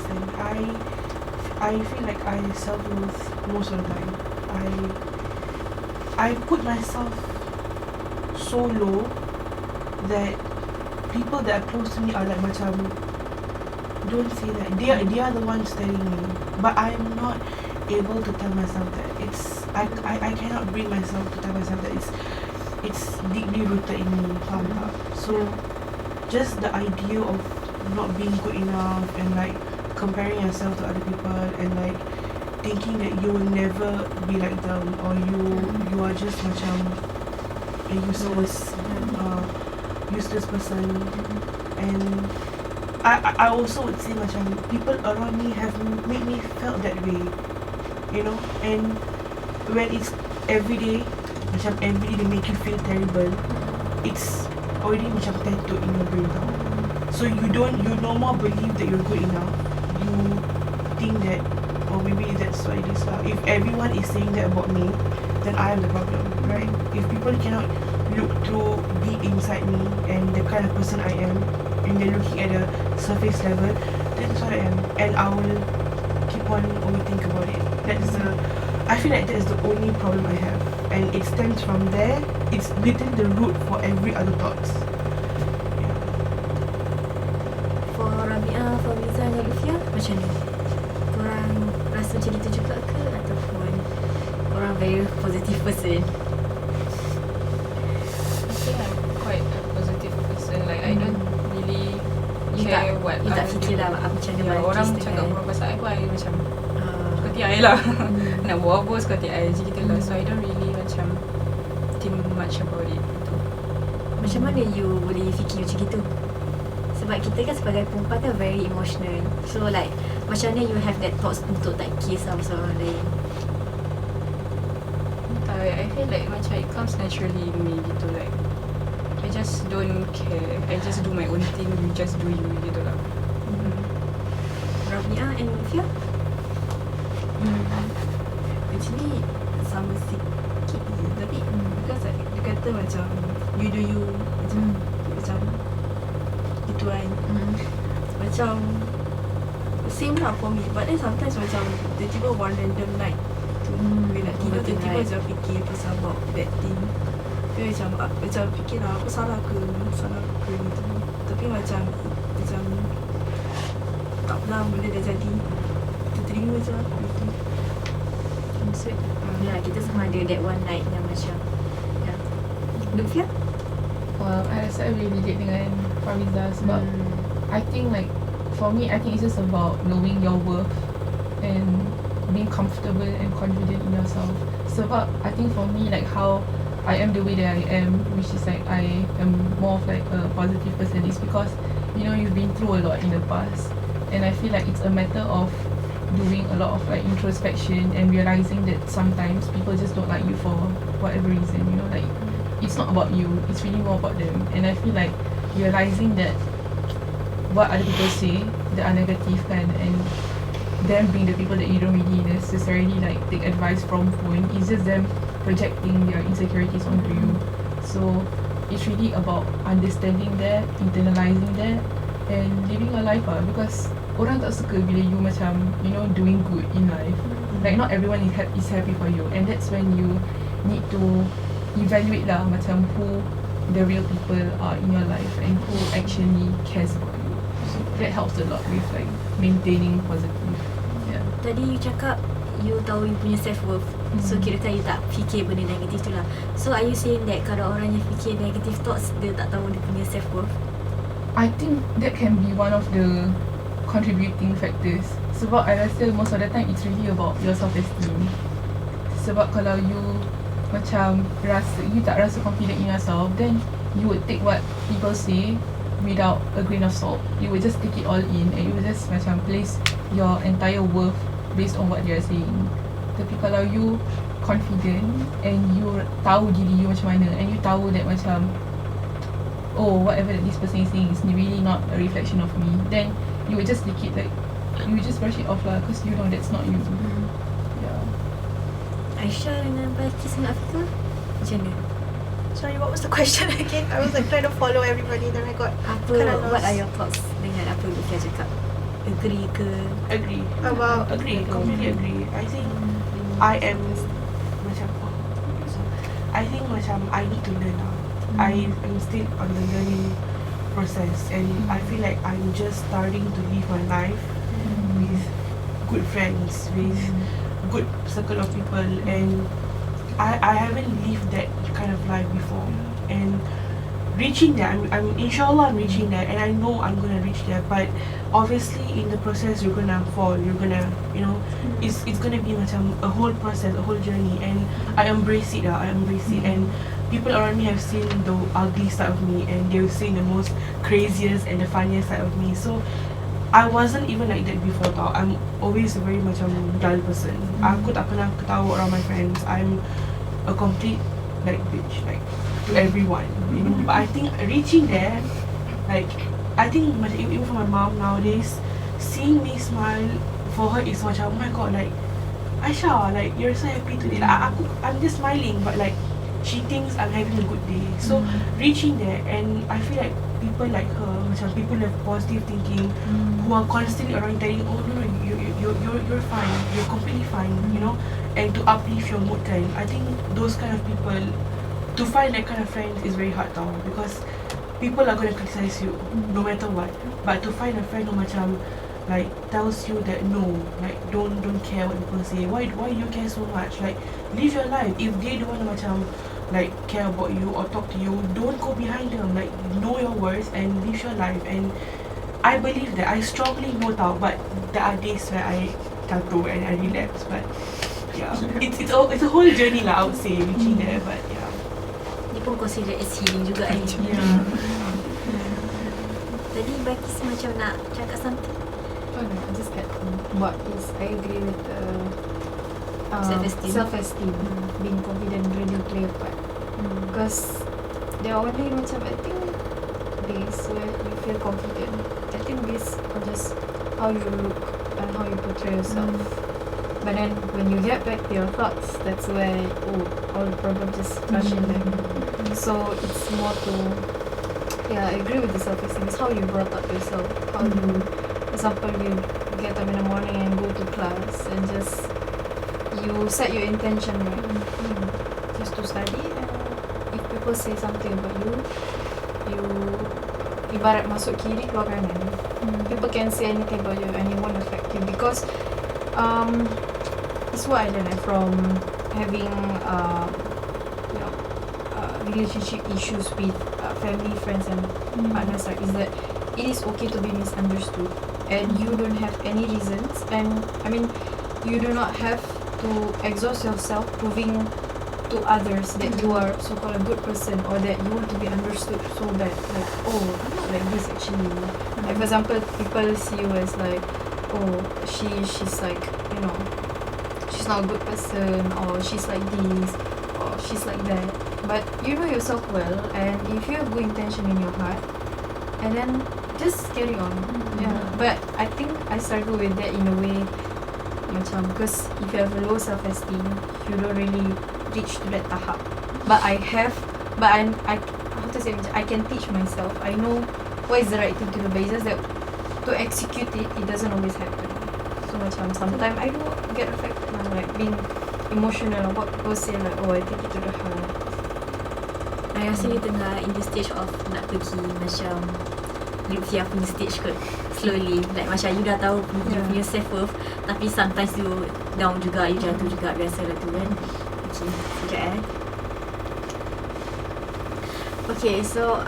I feel like I self-loathe most of the time. I put myself so low that people that are close to me are like macam, don't say that. They are the ones telling me, but I'm not able to tell myself that. I cannot bring myself to tell myself that it's deeply rooted in me. Faham tak? So just the idea of not being good enough and like comparing yourself to other people and like thinking that you will never be like them, or you are just macam a useless person. And I also would say macam people around me have made me felt that way, you know. And when it's everyday, macam everyday they make you feel terrible, it's already macam tattooed in your brain tau. So you no more believe that you're good enough. You think that, or maybe that's what it is lah. If everyone is saying that about me, then I am the problem, right? If people cannot look through deep inside me and the kind of person I am, and they're looking at the surface level, that's what I am, and I will keep on overthink about it. I feel like that is the only problem I have, and it stems from there. It's literally the root for every other thoughts. Yeah. For Rabi'ah, Fawizah dan Lufia, macam ni? Korang rasa macam itu juga ke? Ataupun korang very positive person? I think I'm quite a positive person. Like I don't really You care tak, what you tak other fikir lah people- macam mana Ya, orang Maldives cakap dengan apa pasal I pun I macam ah, seperti I lah. Nak buat apa seperti I je gitu lah. So I don't really macam think much about it gitu. macam mana you boleh fikir macam gitu? Sebab kita kan sebagai perempuan kan very emotional. So like macam mana you have that thoughts untuk tak kisah pasal orang lain? Entah, I feel like macam it comes naturally in me gitu. Like I just don't care. I just do my own thing. You just do you gitu lah. Rabi'ah and Lufia? Actually sama sikit je, tapi because like, dia kata macam you do you, macam itu kan, macam same lah for me. But then sometimes macam tiba-tiba one random night tu bila nak tidur tiba-tiba overnight. macam fikir pasal about that thing. Tapi macam fikir lah aku salah ke gitu. Tapi macam tak apalah, benda dah jadi, kita terima je lah gitu. Maksud ya, kita semua ada that one night yang macam ya. Lufia? Well, I rasa I boleh relate dengan Fawizah sebab I think like for me, I think it's just about knowing your worth and being comfortable and confident in yourself. Sebab I think for me, like how I am the way that I am, which is like I am more of like a positive person, is because you know you've been through a lot in the past, and I feel like it's a matter of doing a lot of like introspection and realizing that sometimes people just don't like you for whatever reason, you know, like it's not about you, it's really more about them. And I feel like realizing that what other people say that are negative kan, and them being the people that you don't really necessarily like take advice from pun, it's just them projecting their insecurities onto you. So it's really about understanding that, internalizing that, and living a life lah, because orang tak suka bila you macam, you know, doing good in life. Like not everyone is happy for you, and that's when you need to evaluate lah macam who the real people are in your life and who actually cares about you. So that helps a lot with like maintaining positive. Yeah. Tadi you cakap you tahu you punya self-worth. So kira-kira you tak fikir benda negatif tu lah. So are you saying that kalau orang yang fikir negative thoughts, dia tak tahu dia punya self-worth? I think that can be one of the contributing factors. Sebab I rasa most of the time it's really about your self-esteem. Sebab kalau you macam you tak rasa confident in yourself, then you would take what people say without a grain of salt. You would just take it all in, and you would just macam place your entire worth based on what they are saying. Tapi kalau you confident and you tahu diri you macam mana, and you tahu that macam oh, whatever that this person is saying is really not a reflection of me, then you would just take it like, you would just brush it off lah, because you know that's not you. Yeah. Aisyah dengan Balkis dengan Afika macam mana? Sorry, what was the question again? I was like trying to follow everybody, then I got Apa, kinda what lost. are your thoughts dengan apa Lufia cakap? Agree ke? Agree. About Agree. Completely agree. I think I am macam I think macam I need to learn now. I am still on the learning process, and I feel like I'm just starting to live my life with good friends, with good circle of people, and I haven't lived that kind of life before, and reaching there, I'm inshallah I'm reaching there, and I know I'm gonna reach there, but obviously in the process you're gonna fall, you're gonna, you know, it's gonna be macam a whole process, a whole journey, and I embrace it, and people around me have seen the ugly side of me, and they've seen the most craziest and the funniest side of me. So I wasn't even like that before tau. I'm always a very macam dull person. Aku tak pernah ketawa around my friends. I'm a complete like bitch, like to everyone, you know. But I think reaching there, like I think macam even for my mom nowadays, seeing me smile for her is macam, oh my god, like Aisyah, like you're so happy today. Like I'm just smiling, but like she thinks I'm having a good day. So reaching there, and I feel like people like her, macam people have positive thinking, who are constantly around telling, oh no, you're fine, you're completely fine, you know, and to uplift your mood kan. I think those kind of people, to find that kind of friends is very hard tau, because people are going to criticize you no matter what. But to find a friend who macam like tells you that no, like don't care what people say. Why you care so much? Like live your life. If they don't want to macam like care about you or talk to you, don't go behind them. Like know your worth and live your life. And I believe that, I strongly know tau, but there are days where I jatuh and I relapse. But yeah, it's a whole journey lah, I would say, reaching there. But yeah, Dia pun consider as healing juga kan. Tadi Bakis macam nak cakap something. Oh no, I just get what is, I agree with the self-esteem. Being confident really play a part. Because there are only macam, I think, days where you feel confident. I think this are just how you look and how you portray yourself. But then when you get back to your thoughts, that's where all the problems just rush in there. So it's more to, I agree with the self-esteem. It's how you brought up yourself. How you, for example, you get up in the morning and go to class and just you set your intention, right? Just to study. And if people say something about you, you ibarat masuk kiri keluar kanan. People can say anything about you and it won't affect you, because it's what I learned from having relationship issues with family, friends and partners, like, is that it is okay to be misunderstood, and you don't have any reasons, and I mean you do not have to exhaust yourself proving to others that you are so-called a good person, or that you want to be understood so bad, like, oh, I'm not like this actually. Like, for example, people see you as like, oh, she's like, you know, she's not a good person, or she's like this, or she's like that. But you know yourself well, and if you have good intention in your heart, and then just carry on. But I think I struggle with that in a way, macam, because if you have a low self-esteem, you don't really reach to that tahap. But I how to say, I can teach myself. I know what is the right thing to do, but it's just that to execute it doesn't always happen. So macam sometimes I do get affected lah, like being emotional, or what people say, like, oh, I take it to the heart. I rasa dia tengah in the stage of nak pergi macam Lutfia punya stage kot, slowly. Like macam you dah tahu you punya self-worth, tapi sometimes you down juga, you jatuh juga, biasalah tu kan. Okay, sekejap Okay, so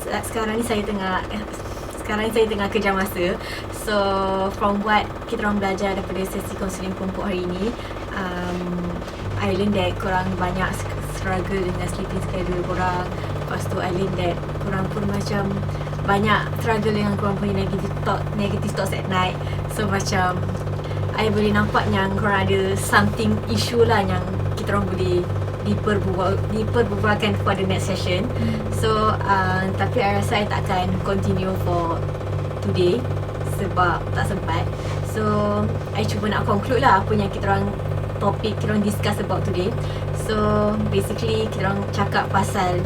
sekarang ni saya tengah kejar masa. So from what kita orang belajar daripada sesi kaunseling kelompok hari ni, I learn that korang banyak struggle dengan sleeping schedule korang. Lepas tu I learn that korang pun macam banyak struggle dengan korang punya negative thoughts at night. So macam I boleh nampak yang korang ada something issue lah yang kita orang boleh diperbualkan pada next session. So tapi I rasa I tak akan continue for today sebab tak sempat. So I cuba nak conclude lah apa yang kita orang topik kita orang discuss about today. So basically kita orang cakap pasal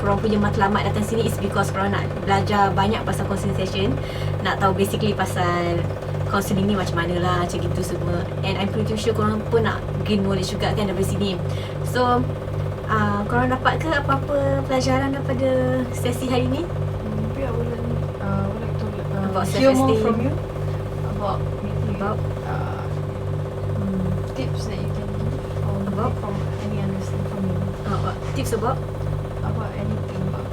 korang punya matlamat datang sini is because korang nak belajar banyak pasal counselling session, nak tahu basically pasal counselling ni macam mana lah, macam gitu semua. And I'm pretty sure korang pun nak gain knowledge juga kan daripada sini. So korang dapat ke apa-apa pelajaran daripada sesi hari ni? Maybe I would like to About hear more self-esteem. from you about maybe tips that you can give, or About? from any understanding from you Tips about? anything about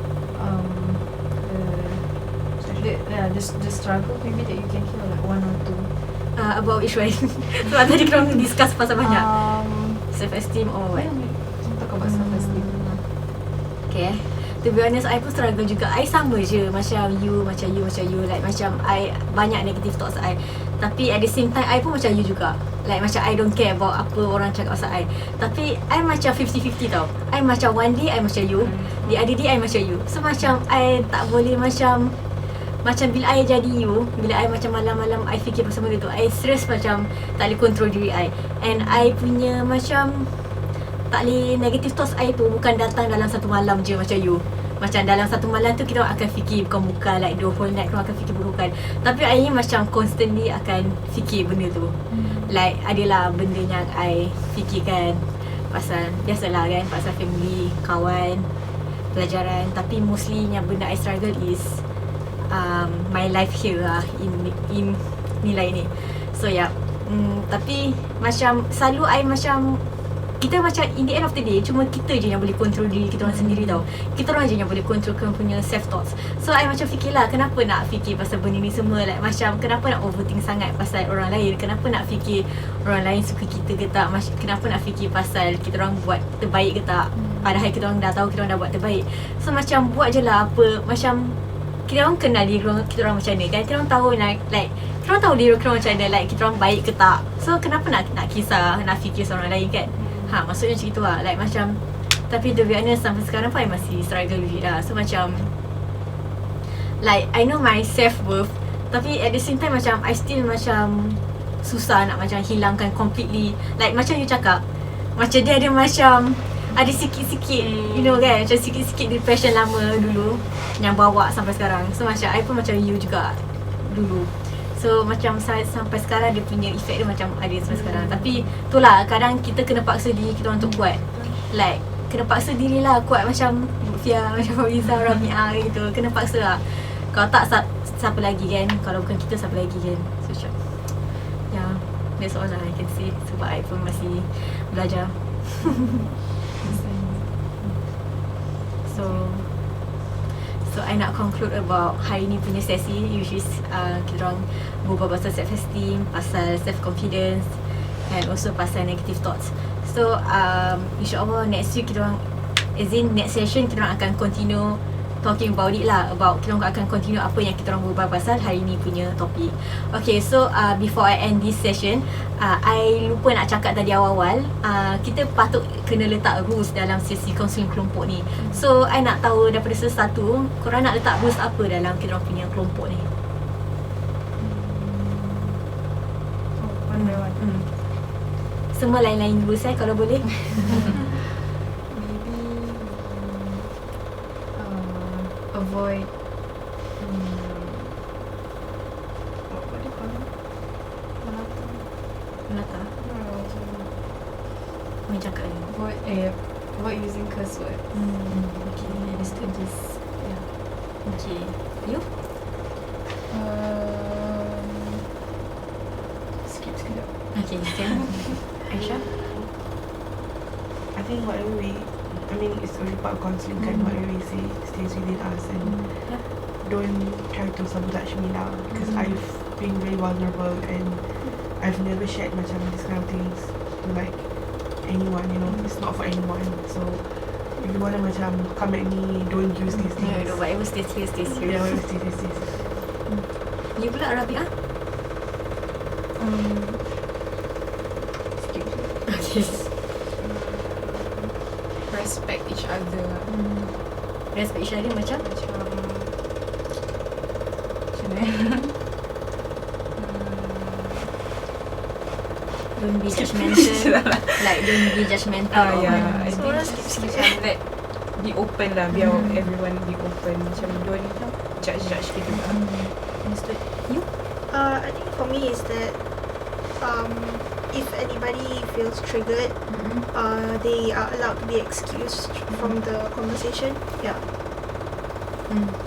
the struggle maybe that you can hear, like one or two. About which one? Sebab tadi kita orang discuss pasal banyak self-esteem or what? Talk about self-esteem. Okay, to be honest, I pun struggle juga. I sama je macam you. Like macam I banyak negative thoughts I. Tapi at the same time I pun macam you juga. Like macam I don't care about apa orang cakap pasal I. Tapi I macam 50-50 tau. I macam one day I macam you, the other day I macam you. So macam I tak boleh macam macam bila I jadi you, bila I macam malam-malam I fikir pasal benda tu, I serius macam tak boleh control diri I. And I punya macam tak boleh, negative thoughts I tu bukan datang dalam satu malam je macam you. Macam dalam satu malam tu kita akan fikir bukan like the whole night kita akan fikir bukan. Tapi I ni macam constantly akan fikir benda tu. Like adalah benda yang I fikirkan pasal biasalah kan, pasal family, kawan, pelajaran. Tapi mostly yang benda I struggle is my life here lah in nilai ni. So yeah. Tapi macam selalu I macam kita macam in the end of the day cuma kita je yang boleh control diri kita orang sendiri tau. Kita orang je yang boleh control kita punya self thoughts. So I macam fikirlah kenapa nak fikir pasal benda ni semua, like macam kenapa nak overthink sangat pasal orang lain, kenapa nak fikir orang lain suka kita ke tak, kenapa nak fikir pasal kita orang buat terbaik ke tak, padahal kita orang dah tahu kita orang dah buat terbaik. So macam buat je lah apa, macam kita orang kenal diri kita orang macam mana kan, kita orang tahu like kita orang tahu diri kita orang macam mana, like kita orang baik ke tak. So kenapa nak kisah, nak fikir seorang lain kan. Maksudnya macam itu lah. Like macam, tapi to be honest sampai sekarang pun I masih struggle with it lah. So macam like I know my self-worth, tapi at the same time macam I still macam susah nak macam hilangkan completely. Like macam you cakap, macam dia ada macam ada sikit-sikit you know kan, macam sikit-sikit depression lama dulu yang bawa sampai sekarang. So macam I pun macam you juga dulu. So macam sampai sekarang dia punya efek dia macam ada sampai sekarang. Tapi itulah kadang kita kena paksa diri kita untuk kuat. Like kena paksa diri lah kuat macam Lutfia, macam Fawiza, Rabi'ah gitu. Kena paksa lah. Kalau tak siapa lagi kan, kalau bukan kita siapa lagi kan. So macam yeah, that's all lah I can say. Sebab I pun masih belajar. So I nak conclude about hari ni punya sesi, which is kita orang berbual pasal self-esteem, pasal self-confidence and also pasal negative thoughts. So insyaAllah next week kita orang, as in next session kita orang akan continue talking about it lah, about kita orang akan continue apa yang kita orang berbual pasal hari ni punya topik. Okay, so before I end this session, I lupa nak cakap tadi awal-awal, kita patut kena letak rules dalam sesi counselling kelompok ni. So I nak tahu daripada satu, korang nak letak rules apa dalam kita orang punya kelompok ni? One by one. Semua lain-lain rules kalau boleh. Avoid what do you call it? Melata. Main cakap ni. Avoid using curse word. Okay, understood this. Yeah. Okay, you? Skip sekejap. Okay, can. Aisyah? I think whatever it's only part of counselling kan, whatever we say stays within us, and don't try to sabotage me now, because I've been very vulnerable and I've never shared macam this kind of things to like anyone, you know, it's not for anyone. So if you wanna macam come at me, don't use these things. No, whatever stays here, stays here. Yeah, whatever stays. You pula Rabi'ah? Skip. Okay. Respect each other. Respect each other macam? Macam mana? Don't be judgmental. Like don't be judgmental. Yeah, I So think skip. macam let be open lah, biar everyone be open. Macam don't judge kita lah. Understood. You? I think for me is that if anybody feels triggered, they are allowed to be excused from the conversation. Yeah,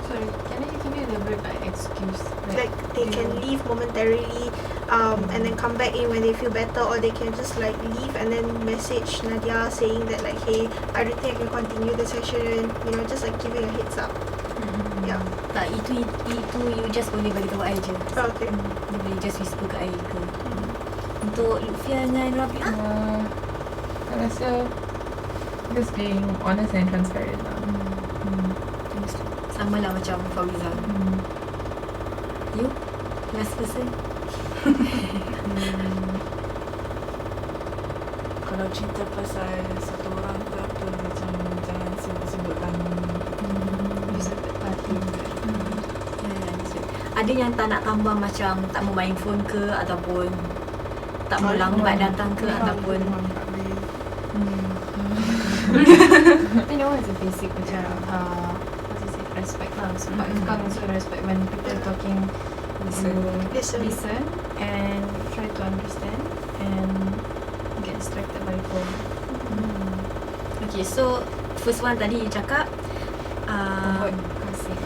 Sorry, can you elaborate by excuse? like they can leave momentarily, and then come back in when they feel better, or they can just like leave and then message Nadiah saying that like, hey, I don't think I can continue the session. You know, just like giving a heads up. Yeah. Tak, itu you just boleh bagi tahu I je. Okay. You boleh just whisper kat I ke. Untuk Lutfia dengan Rabi'ah? I rasa just being honest and transparent lah. Sama lah macam Fawiza. You? Last person? Kalau cerita pasal satu orang ke apa, macam jangan sebut-sebut nama. Use a third party. Ya, understood. ada yang tak nak tambah macam tak mau main phone ke, ataupun tak mau lambat datang ke, ataupun tak boleh. I think that one is a basic macam what to say, respect lah. Sebab it comes also respect when people talking, listen and try to understand and get distracted by phone. Okay, so first one tadi you cakap Avoid cursing.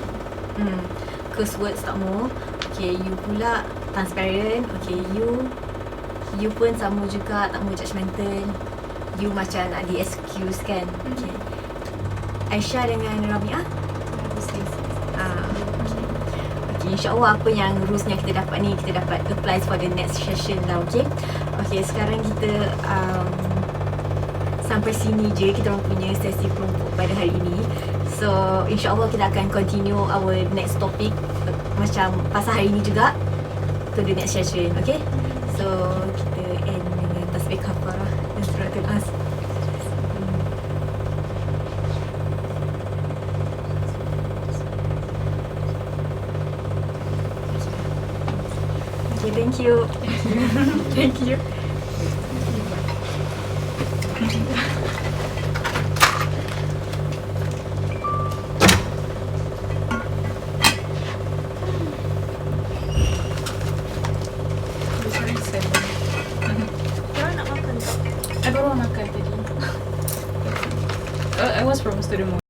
curse words tak mau. Okay, you pula transparent. Okay, you pun sama juga, tak mau judgemental. You macam nak di-excuse kan. Okay, Aisyah dengan Rabi'ah. Okay, insyaAllah apa yang rules yang kita dapat ni, kita dapat apply for the next session lah. Okay, sekarang kita sampai sini je kita orang punya sesi kelompok pada hari ini. So insyaAllah kita akan continue our next topic macam pasal hari ini juga to the next session. Okay, so kita end dengan tasbih kafarah dan suratul as. Okay, thank you. Thank you. Korang nak makan tak? I baru makan tadi. I was from student